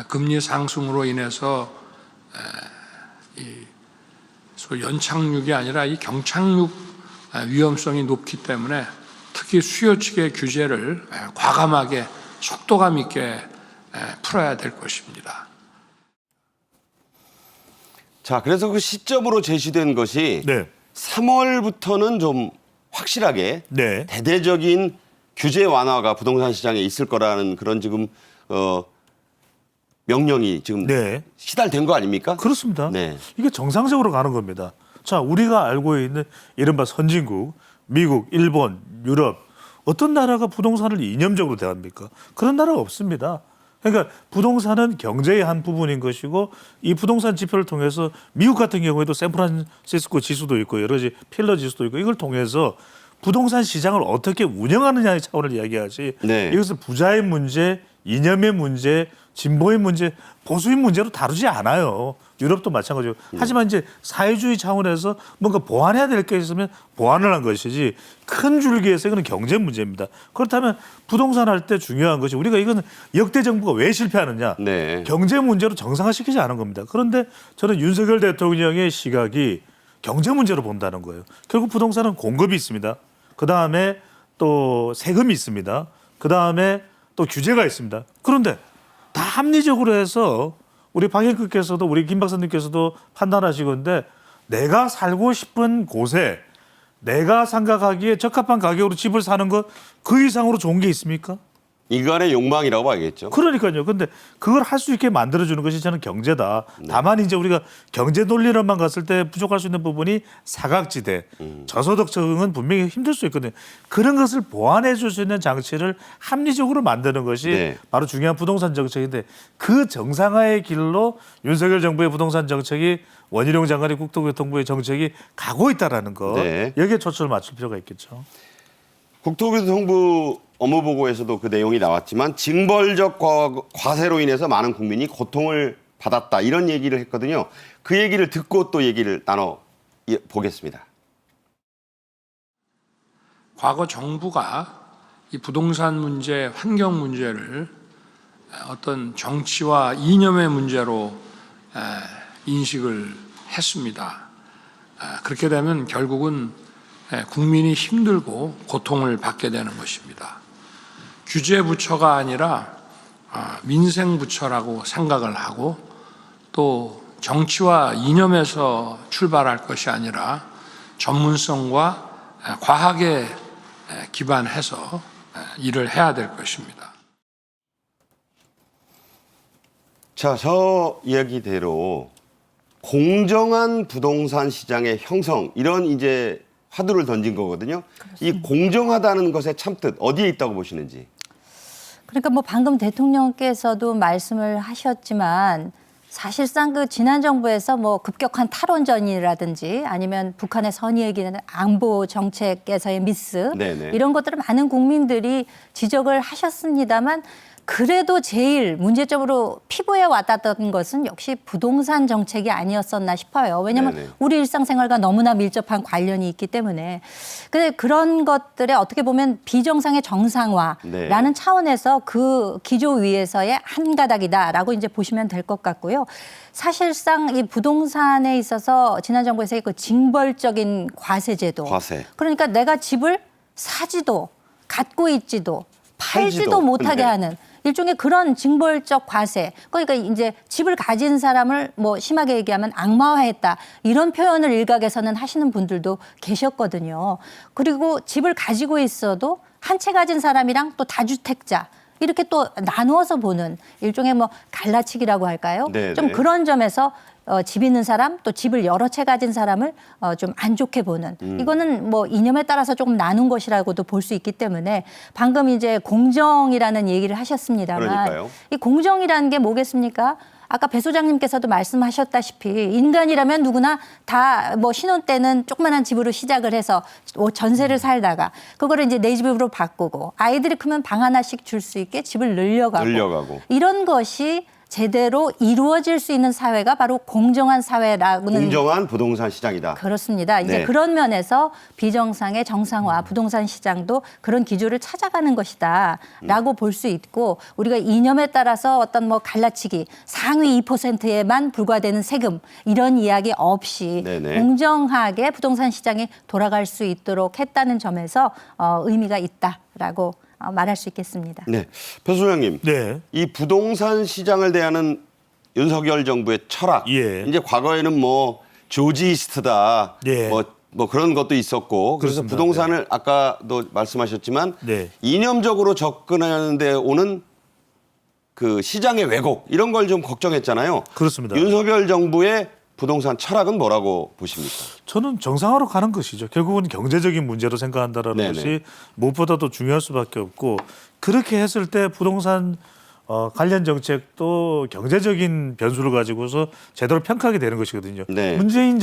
금리 상승으로 인해서 소위 연착륙이 아니라 이 경착륙 위험성이 높기 때문에 특히 수요 측의 규제를 과감하게 속도감 있게 풀어야 될 것입니다. 자, 그래서 그 시점으로 제시된 것이 네. 3월부터는 좀 확실하게 네. 대대적인 규제 완화가 부동산 시장에 있을 거라는 그런 지금 명령이 지금 네. 시달된 거 아닙니까? 그렇습니다. 네. 이게 정상적으로 가는 겁니다. 자, 우리가 알고 있는 이른바 선진국, 미국, 일본, 유럽 어떤 나라가 부동산을 이념적으로 대합니까? 그런 나라가 없습니다. 그러니까 부동산은 경제의 한 부분인 것이고 이 부동산 지표를 통해서 미국 같은 경우에도 샌프란시스코 지수도 있고 여러 가지 필러 지수도 있고 이걸 통해서 부동산 시장을 어떻게 운영하느냐의 차원을 이야기하지 네. 이것을 부자의 문제, 이념의 문제, 진보의 문제, 보수의 문제로 다루지 않아요. 유럽도 마찬가지고. 하지만 이제 사회주의 차원에서 뭔가 보완해야 될 게 있으면 보완을 한 것이지 큰 줄기에서 이거는 경제 문제입니다. 그렇다면 부동산 할 때 중요한 것이 우리가 이거는 역대 정부가 왜 실패하느냐. 네. 경제 문제로 정상화시키지 않은 겁니다. 그런데 저는 윤석열 대통령의 시각이 경제 문제로 본다는 거예요. 결국 부동산은 공급이 있습니다. 그다음에 또 세금이 있습니다. 그다음에 또 규제가 있습니다. 그런데 다 합리적으로 해서 우리 박영근께서도 우리 김 박사님께서도 판단하시건데 내가 살고 싶은 곳에 내가 생각하기에 적합한 가격으로 집을 사는 것 그 이상으로 좋은 게 있습니까? 인간의 욕망이라고 봐야겠죠. 그러니까요. 근데 그걸 할 수 있게 만들어주는 것이 저는 경제다. 다만 이제 우리가 경제 논리로만 갔을 때 부족할 수 있는 부분이 사각지대, 저소득층은 분명히 힘들 수 있거든요. 그런 것을 보완해 줄 수 있는 장치를 합리적으로 만드는 것이 네. 바로 중요한 부동산 정책인데 그 정상화의 길로 윤석열 정부의 부동산 정책이 원희룡 장관의 국토교통부의 정책이 가고 있다라는 거. 네. 여기에 초점을 맞출 필요가 있겠죠. 국토교통부 업무보고에서도 그 내용이 나왔지만 징벌적 과세로 인해서 많은 국민이 고통을 받았다 이런 얘기를 했거든요. 그 얘기를 듣고 또 얘기를 나눠 보겠습니다. 과거 정부가 이 부동산 문제, 환경 문제를 어떤 정치와 이념의 문제로 인식을 했습니다. 그렇게 되면 결국은 국민이 힘들고 고통을 받게 되는 것입니다. 규제부처가 아니라 민생부처라고 생각을 하고 또 정치와 이념에서 출발할 것이 아니라 전문성과 과학에 기반해서 일을 해야 될 것입니다. 자, 저 이야기대로 공정한 부동산 시장의 형성 이런 이제 화두를 던진 거거든요. 그렇습니다. 이 공정하다는 것의 참뜻 어디에 있다고 보시는지. 그러니까 뭐 방금 대통령께서도 말씀을 하셨지만 사실상 그 지난 정부에서 뭐 급격한 탈원전이라든지 아니면 북한의 선의 얘기는 안보 정책에서의 미스 네네. 이런 것들을 많은 국민들이 지적을 하셨습니다만 그래도 제일 문제점으로 피부에 와닿던 것은 역시 부동산 정책이 아니었었나 싶어요. 왜냐하면 네네. 우리 일상생활과 너무나 밀접한 관련이 있기 때문에. 근데 그런 것들에 어떻게 보면 비정상의 정상화라는 네. 차원에서 그 기조 위에서의 한 가닥이다라고 이제 보시면 될 것 같고요. 사실상 이 부동산에 있어서 지난 정부에서의 그 징벌적인 과세제도. 과세. 그러니까 내가 집을 사지도 갖고 있지도 팔지도 팔지도. 못하게 네. 하는 일종의 그런 징벌적 과세. 그러니까 이제 집을 가진 사람을 뭐 심하게 얘기하면 악마화했다. 이런 표현을 일각에서는 하시는 분들도 계셨거든요. 그리고 집을 가지고 있어도 한 채 가진 사람이랑 또 다주택자 이렇게 또 나누어서 보는 일종의 뭐 갈라치기라고 할까요? 네, 좀 네. 그런 점에서 집 있는 사람 또 집을 여러 채 가진 사람을 좀 안 좋게 보는 이거는 뭐 이념에 따라서 조금 나눈 것이라고도 볼 수 있기 때문에 방금 이제 공정이라는 얘기를 하셨습니다만 그러니까요. 이 공정이라는 게 뭐겠습니까? 아까 배 소장님께서도 말씀하셨다시피 인간이라면 누구나 다 뭐 신혼 때는 조그만한 집으로 시작을 해서 전세를 살다가 그거를 이제 내 집으로 바꾸고 아이들이 크면 방 하나씩 줄 수 있게 집을 늘려가고 이런 것이 제대로 이루어질 수 있는 사회가 바로 공정한 사회라고는 공정한 부동산 시장이다. 그렇습니다. 이제 네. 그런 면에서 비정상의 정상화 부동산 시장도 그런 기조를 찾아가는 것이다라고 볼 수 있고 우리가 이념에 따라서 어떤 뭐 갈라치기 상위 2%에만 불과되는 세금 이런 이야기 없이 네네. 공정하게 부동산 시장이 돌아갈 수 있도록 했다는 점에서 의미가 있다라고 말할 수 있겠습니다. 네, 배 소장님. 네. 이 부동산 시장을 대하는 윤석열 정부의 철학. 예. 이제 과거에는 뭐 조지이스트다. 예. 뭐 그런 것도 있었고. 그래서 그렇습니다. 부동산을 아까도 말씀하셨지만 네. 이념적으로 접근하는 데 오는 그 시장의 왜곡 이런 걸 좀 걱정했잖아요. 그렇습니다. 윤석열 정부의 부동산 철학은 뭐라고 보십니까? 저는 정상화로 가는 것이죠. 결국은 경제적인 문제로 생각한다라는 네네. 것이 무엇보다도 중요할 수밖에 없고 그렇게 했을 때 부동산 관련 정책도 경제적인 변수를 가지고서 제대로 평가하게 되는 것이거든요. 네. 문재인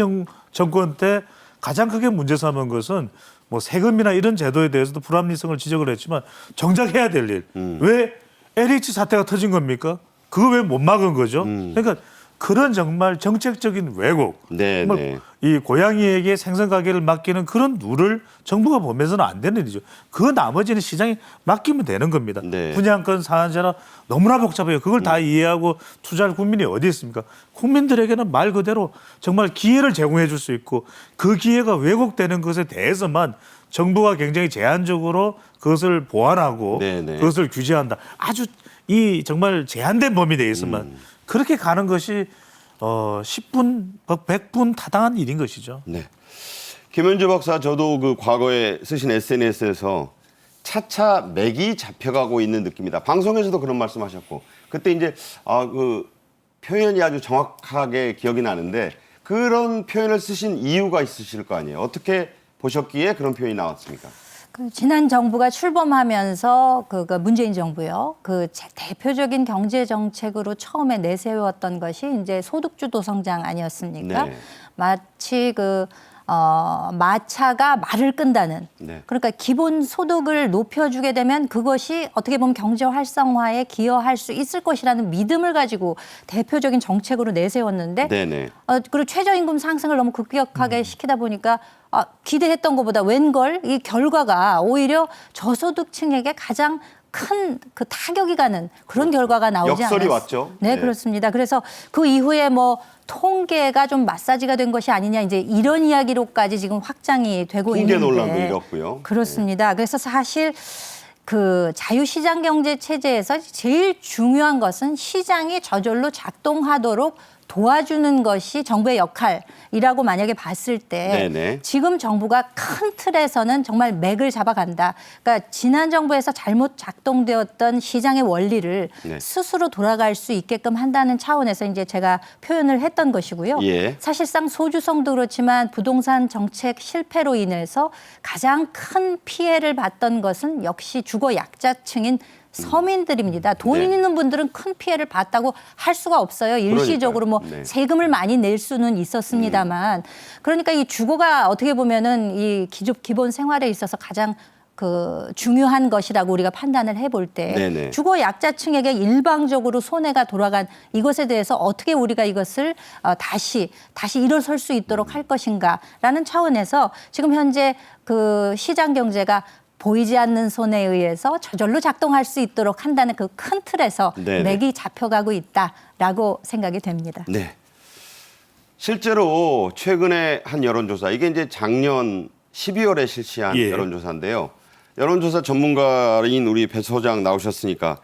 정권 때 가장 크게 문제 삼은 것은 뭐 세금이나 이런 제도에 대해서도 불합리성을 지적을 했지만 정작 해야 될 일. 왜 LH 사태가 터진 겁니까? 그거 왜 못 막은 거죠? 그러니까 그런 정말 정책적인 왜곡, 네, 정말 네. 이 고양이에게 생선 가게를 맡기는 그런 룰을 정부가 보면서는 안 되는 일이죠. 그 나머지는 시장에 맡기면 되는 겁니다. 네. 분양권 상한제나 너무나 복잡해요. 그걸 다 이해하고 투자할 국민이 어디 있습니까? 국민들에게는 말 그대로 정말 기회를 제공해 줄 수 있고 그 기회가 왜곡되는 것에 대해서만 정부가 굉장히 제한적으로 그것을 보완하고 네, 네. 그것을 규제한다. 아주 이 정말 제한된 범위 내에서만 그렇게 가는 것이 10분, 100분 타당한 일인 것이죠. 네. 김현주 박사 저도 그 과거에 쓰신 SNS에서 차차 맥이 잡혀가고 있는 느낌이다. 방송에서도 그런 말씀하셨고 그때 이제 그 표현이 아주 정확하게 기억이 나는데 그런 표현을 쓰신 이유가 있으실 거 아니에요. 어떻게 보셨기에 그런 표현이 나왔습니까? 그 지난 정부가 출범하면서 그 문재인 정부요. 그 대표적인 경제 정책으로 처음에 내세웠던 것이 이제 소득주도 성장 아니었습니까? 네. 마치 마차가 말을 끈다는. 네. 그러니까 기본 소득을 높여주게 되면 그것이 어떻게 보면 경제 활성화에 기여할 수 있을 것이라는 믿음을 가지고 대표적인 정책으로 내세웠는데 네네. 그리고 최저임금 상승을 너무 급격하게 시키다 보니까 기대했던 것보다 웬걸 이 결과가 오히려 저소득층에게 가장 큰 그 타격이 가는 그런 결과가 나오지 역설이 않았어요. 왔죠. 네, 네. 그렇습니다. 그래서 그 이후에 뭐 통계가 좀 마사지가 된 것이 아니냐 이제 이런 이야기로까지 지금 확장이 되고 통계 있는데 논란도 일었고요. 그렇습니다. 그래서 사실 그 자유시장 경제 체제에서 제일 중요한 것은 시장이 저절로 작동하도록 도와주는 것이 정부의 역할이라고 만약에 봤을 때 네네. 지금 정부가 큰 틀에서는 정말 맥을 잡아간다. 그러니까 지난 정부에서 잘못 작동되었던 시장의 원리를 네. 스스로 돌아갈 수 있게끔 한다는 차원에서 이제 제가 표현을 했던 것이고요. 예. 사실상 소주성도 그렇지만 부동산 정책 실패로 인해서 가장 큰 피해를 봤던 것은 역시 주거 약자층인 서민들입니다. 돈 네. 있는 분들은 큰 피해를 봤다고 할 수가 없어요. 일시적으로 뭐 네. 세금을 많이 낼 수는 있었습니다만, 그러니까 이 주거가 어떻게 보면은 이 기본 생활에 있어서 가장 그 중요한 것이라고 우리가 판단을 해볼 때 네네. 주거 약자층에게 일방적으로 손해가 돌아간 이것에 대해서 어떻게 우리가 이것을 다시 일어설 수 있도록 할 것인가라는 차원에서 지금 현재 그 시장 경제가 보이지 않는 손에 의해서 저절로 작동할 수 있도록 한다는 그 큰 틀에서 네네. 맥이 잡혀가고 있다라고 생각이 됩니다. 네. 실제로 최근에 한 여론조사, 이게 이제 작년 12월에 실시한 예. 여론조사인데요. 여론조사 전문가인 우리 배 소장 나오셨으니까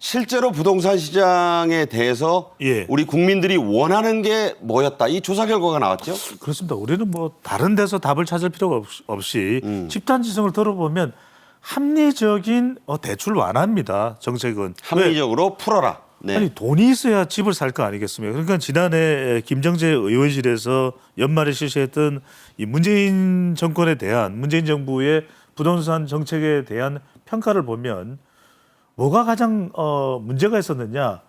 실제로 부동산 시장에 대해서 예. 우리 국민들이 원하는 게 뭐였다. 이 조사 결과가 나왔죠? 그렇습니다. 우리는 뭐 다른 데서 답을 찾을 필요가 없이 집단지성을 들어보면 합리적인 대출 완화입니다. 정책은. 합리적으로 풀어라. 네. 아니 돈이 있어야 집을 살 거 아니겠습니까? 그러니까 지난해 김정재 의원실에서 연말에 실시했던 이 문재인 정권에 대한 문재인 정부의 부동산 정책에 대한 평가를 보면 뭐가 가장 문제가 있었느냐?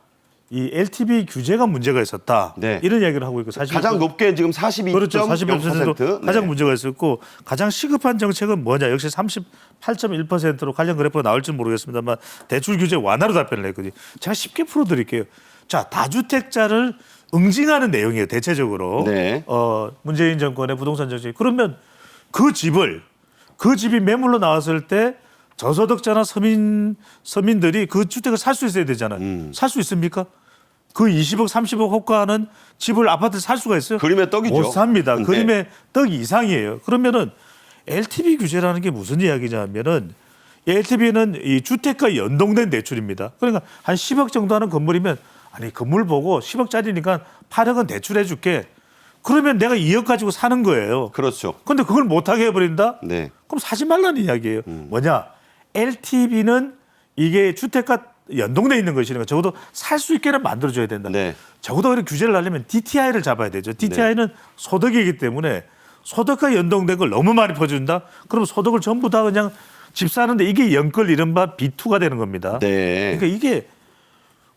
이 LTV 규제가 문제가 있었다. 네. 이런 이야기를 하고 있고 사실 가장 높게 지금 42.0%. 그렇죠. 41%도 가장 네. 문제가 있었고 가장 시급한 정책은 뭐냐? 역시 38.1%로 관련 그래프가 나올지 모르겠습니다만 대출 규제 완화로 답변을 했거든요. 제가 쉽게 풀어드릴게요. 자, 다주택자를 응징하는 내용이에요. 대체적으로 네. 문재인 정권의 부동산 정책. 그러면 그 집이 매물로 나왔을 때 저소득자나 서민들이 그 주택을 살 수 있어야 되잖아요. 살 수 있습니까? 그 20억, 30억 호가하는 집을 아파트 살 수가 있어요? 그림의 떡이죠. 못 삽니다. 네. 그림의 떡 이상이에요. 그러면은 LTV 규제라는 게 무슨 이야기냐면은 LTV는 이 주택과 연동된 대출입니다. 그러니까 한 10억 정도 하는 건물이면 아니 건물 보고 10억짜리니까 8억은 대출해 줄게. 그러면 내가 2억 가지고 사는 거예요. 그렇죠. 근데 그걸 못하게 해버린다? 네. 그럼 사지 말라는 이야기예요. 뭐냐? LTV는 이게 주택과 연동돼 있는 것이니까 적어도 살 수 있게는 만들어줘야 된다. 네. 적어도 그렇게 규제를 하려면 DTI를 잡아야 되죠. DTI는 소득이기 때문에 소득과 연동된 걸 너무 많이 퍼준다? 그럼 소득을 전부 다 그냥 집 사는데 이게 연끌 이른바 B2가 되는 겁니다. 네. 그러니까 이게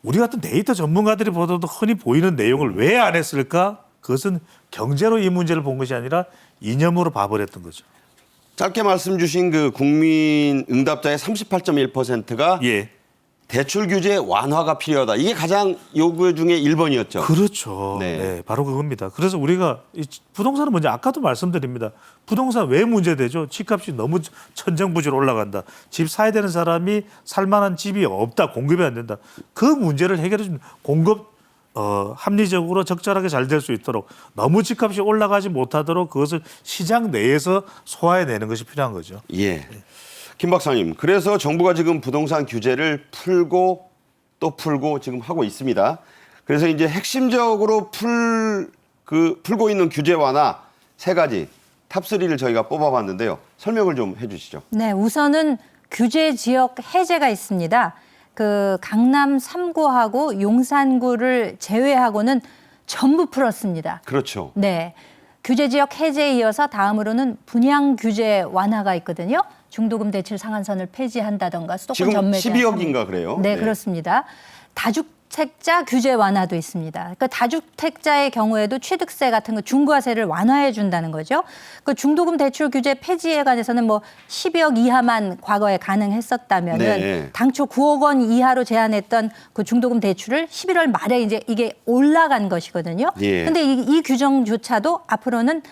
우리 같은 데이터 전문가들이 보다도 흔히 보이는 내용을 왜 안 했을까? 그것은 경제로 이 문제를 본 것이 아니라 이념으로 봐버렸던 거죠. 짧게 말씀 주신 그 국민 응답자의 38.1%가 예. 대출 규제 완화가 필요하다. 이게 가장 요구 중에 1번이었죠. 그렇죠. 네. 네, 바로 그겁니다. 그래서 우리가 이 부동산은 먼저 아까도 말씀드립니다. 부동산 왜 문제되죠? 집값이 너무 천정부지로 올라간다. 집 사야 되는 사람이 살 만한 집이 없다. 공급이 안 된다. 그 문제를 해결해 주는 공급 합리적으로 적절하게 잘 될 수 있도록 너무 집값이 올라가지 못하도록 그것을 시장 내에서 소화해내는 것이 필요한 거죠. 예. 김 박사님, 그래서 정부가 지금 부동산 규제를 풀고 또 풀고 지금 하고 있습니다. 그래서 이제 핵심적으로 풀고 있는 규제 완화 3가지 탑3를 저희가 뽑아봤는데요. 설명을 좀 해주시죠. 네, 우선은 규제 지역 해제가 있습니다. 그 강남 3구하고 용산구를 제외하고는 전부 풀었습니다. 그렇죠. 네. 규제 지역 해제에 이어서 다음으로는 분양 규제 완화가 있거든요. 중도금 대출 상한선을 폐지한다던가 수도권 지금 전매 12억인가 그래요? 네, 그렇습니다. 다주택자 규제 완화도 있습니다. 그러니까 다주택자의 경우에도 취득세 같은 거 중과세를 완화해 준다는 거죠. 그 중도금 대출 규제 폐지에 관해서는 뭐 12억 이하만 과거에 가능했었다면은 네. 당초 9억 원 이하로 제한했던 그 중도금 대출을 11월 말에 이제 이게 올라간 것이거든요. 예. 근데 이 규정조차도 앞으로는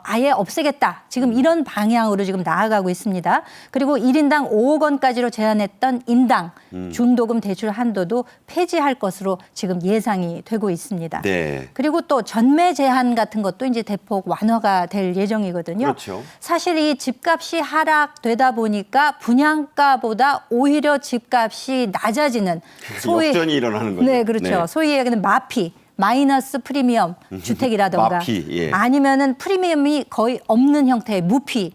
아예 없애겠다. 지금 이런 방향으로 지금 나아가고 있습니다. 그리고 1인당 5억 원까지로 제한했던 인당 중도금 대출 한도도 폐지할 것으로 지금 예상이 되고 있습니다. 네. 그리고 또 전매 제한 같은 것도 이제 대폭 완화가 될 예정이거든요. 그렇죠. 사실 이 집값이 하락되다 보니까 분양가보다 오히려 집값이 낮아지는 소위 역전이 일어나는 거죠. 네, 그렇죠. 네. 소위 얘기하는 마피. 마이너스 프리미엄 주택이라던가 마피, 예. 아니면은 프리미엄이 거의 없는 형태의 무피.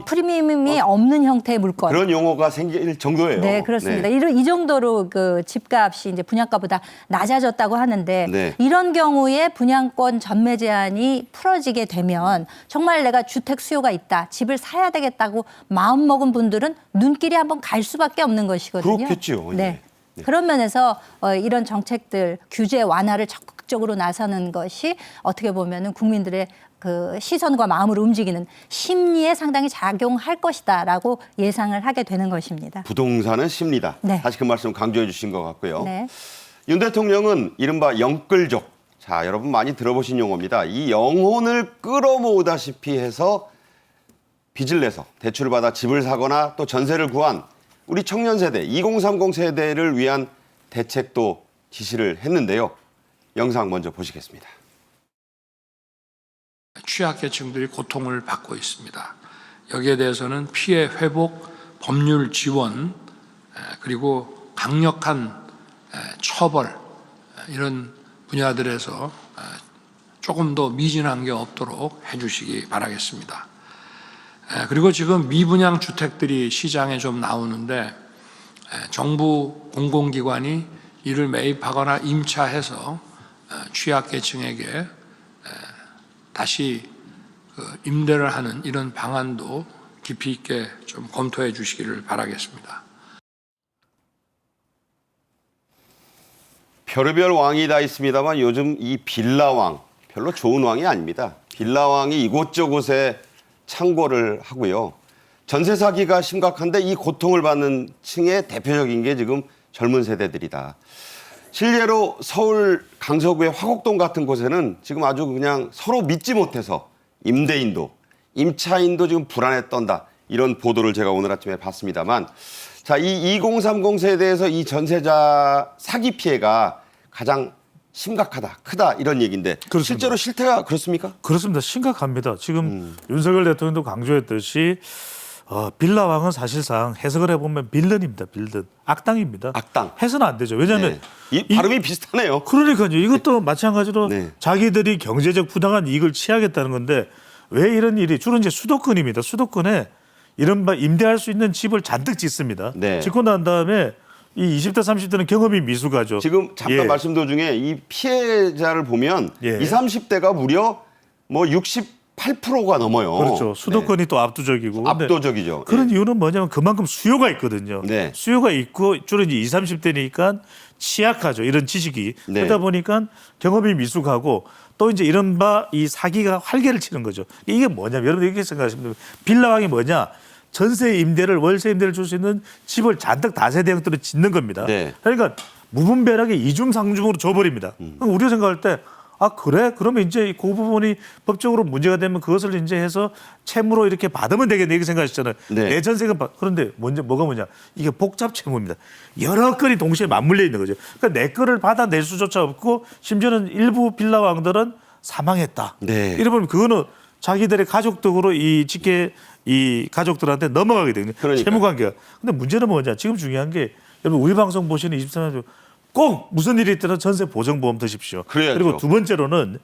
프리미엄이 없는 형태의 물건. 그런 용어가 생길 정도예요. 네, 그렇습니다. 네. 이 정도로 그 집값이 이제 분양가보다 낮아졌다고 하는데 네. 이런 경우에 분양권 전매 제한이 풀어지게 되면 정말 내가 주택 수요가 있다, 집을 사야 되겠다고 마음 먹은 분들은 눈길이 한번 갈 수밖에 없는 것이거든요. 그렇겠죠. 예. 네. 그런 면에서 이런 정책들 규제 완화를 적극적으로 나서는 것이 어떻게 보면은 국민들의 그 시선과 마음을 움직이는 심리에 상당히 작용할 것이다라고 예상을 하게 되는 것입니다. 부동산은 심리다. 네. 다시 그 말씀 강조해 주신 것 같고요. 네. 윤 대통령은 이른바 영끌족. 자, 여러분 많이 들어보신 용어입니다. 이 영혼을 끌어모으다시피 해서 빚을 내서 대출을 받아 집을 사거나 또 전세를 구한 우리 청년 세대, 2030 세대를 위한 대책도 지시를 했는데요. 영상 먼저 보시겠습니다. 취약계층들이 고통을 받고 있습니다. 여기에 대해서는 피해 회복, 법률 지원, 그리고 강력한 처벌 이런 분야들에서 조금 더 미진한 게 없도록 해주시기 바라겠습니다. 그리고 지금 미분양 주택들이 시장에 좀 나오는데 정부 공공기관이 이를 매입하거나 임차해서 취약계층에게 다시 임대를 하는 이런 방안도 깊이 있게 좀 검토해 주시기를 바라겠습니다. 별의별 왕이 다 있습니다만 요즘 이 빌라왕 별로 좋은 왕이 아닙니다. 빌라왕이 이곳저곳에 창고를 하고요. 전세 사기가 심각한데 이 고통을 받는 층의 대표적인 게 지금 젊은 세대들이다. 실례로 서울 강서구의 화곡동 같은 곳에는 지금 아주 그냥 서로 믿지 못해서 임대인도 임차인도 지금 불안에 떤다. 이런 보도를 제가 오늘 아침에 봤습니다만 자, 이 2030 세대에서 이 전세자 사기 피해가 가장 심각하다, 크다 이런 얘기인데 그렇습니다. 실제로 실태가 그렇습니까? 그렇습니다. 심각합니다. 지금 윤석열 대통령도 강조했듯이 빌라왕은 사실상 해석을 해보면 빌런입니다. 빌런. 악당입니다. 악당. 해서는 안 되죠. 왜냐하면 네. 이 발음이 비슷하네요. 그러니까요. 이것도 마찬가지로 네. 자기들이 경제적 부당한 이익을 취하겠다는 건데 왜 이런 일이 주로 이제 수도권입니다. 수도권에 이른바 임대할 수 있는 집을 잔뜩 짓습니다. 네. 짓고 난 다음에 이 20대 30대는 경험이 미숙하죠. 지금 잠깐 예. 말씀 도중에 이 피해자를 보면 예. 20, 30대가 무려 뭐 68%가 넘어요. 그렇죠. 수도권이 또 압도적이고. 근데 압도적이죠. 그런 예. 이유는 뭐냐면 그만큼 수요가 있거든요. 네. 수요가 있고 주로 이제 20, 30대니까 취약하죠. 이런 지식이. 네. 그러다 보니까 경험이 미숙하고 또 이제 이른바 이 사기가 활개를 치는 거죠. 이게 뭐냐면 여러분 이렇게 생각하시면 됩니다. 빌라왕이 뭐냐? 전세 임대를 월세 임대를 줄 수 있는 집을 잔뜩 다세대형들을 짓는 겁니다. 네. 그러니까 무분별하게 이중 상중으로 줘버립니다. 그럼 우리가 생각할 때 아 그래? 그러면 이제 그 부분이 법적으로 문제가 되면 그것을 이제 해서 채무로 이렇게 받으면 되겠네 이렇게 생각하시잖아요. 네. 내 전세가 그런데 뭐가 뭐냐? 이게 복잡 채무입니다. 여러 건이 동시에 맞물려 있는 거죠. 그러니까 내 거를 받아낼 수조차 없고 심지어는 일부 빌라왕들은 사망했다. 네. 이러면 그거는 자기들의 가족적으로 이 가족들한테 넘어가게 되거든요. 그러니까요. 채무 관계가. 근데 문제는 뭐냐? 지금 중요한 게 여러분 우리 방송 보시는 24년 꼭 무슨 일이 있더라도 전세 보증보험 드십시오. 그래야죠. 그리고 두 번째로는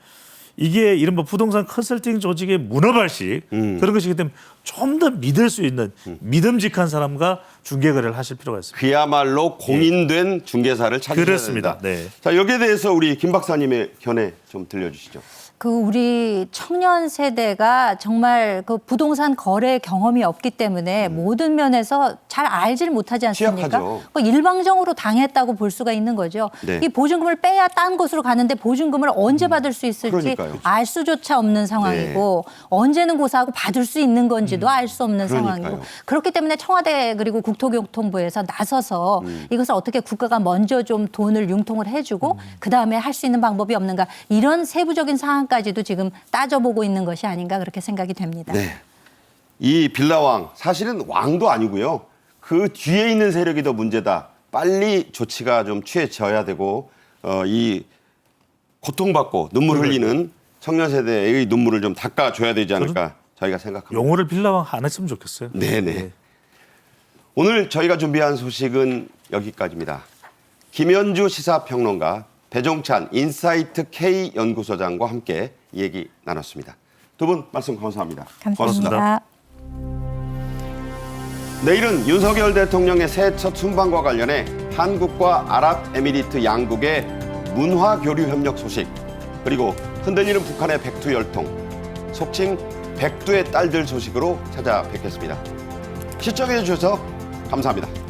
이게 이른바 부동산 컨설팅 조직의 문어발식 그런 것이기 때문에 좀 더 믿을 수 있는 믿음직한 사람과 중개거래를 하실 필요가 있습니다. 그야말로 공인된 중개사를 찾으셔야 그렇습니다. 된다. 네. 자, 여기에 대해서 우리 김 박사님의 견해 좀 들려주시죠. 그 우리 청년 세대가 정말 그 부동산 거래 경험이 없기 때문에 모든 면에서 잘 알질 못하지 않습니까? 취약하죠. 그 일방적으로 당했다고 볼 수가 있는 거죠. 네. 이 보증금을 빼야 딴 곳으로 가는데 보증금을 언제 받을 수 있을지 그러니까요. 알 수조차 없는 상황이고 언제는 고사하고 받을 수 있는 건지도 알 수 없는 그러니까요. 상황이고 그렇기 때문에 청와대 그리고 국토교통부에서 나서서 이것을 어떻게 국가가 먼저 좀 돈을 융통을 해주고 그다음에 할 수 있는 방법이 없는가 이런 세부적인 사항까지도 지금 따져보고 있는 것이 아닌가 그렇게 생각이 됩니다. 네. 이 빌라왕 사실은 왕도 아니고요. 그 뒤에 있는 세력이 더 문제다. 빨리 조치가 좀 취해져야 되고 이 고통받고 눈물 흘리는 청년 세대의 눈물을 좀 닦아줘야 되지 않을까 저희가 생각합니다. 용어를 빌라왕 안 했으면 좋겠어요. 네네. 오늘 저희가 준비한 소식은 여기까지입니다. 김현주 시사평론가, 배종찬 인사이트 K 연구소장과 함께 얘기 나눴습니다. 두 분 말씀 감사합니다. 감사합니다. 내일은 윤석열 대통령의 새해 첫 순방과 관련해 한국과 아랍에미리트 양국의 문화 교류 협력 소식, 그리고 흔들리는 북한의 백두 열통, 속칭 백두의 딸들 소식으로 찾아뵙겠습니다. 시청해 주셔서 감사합니다.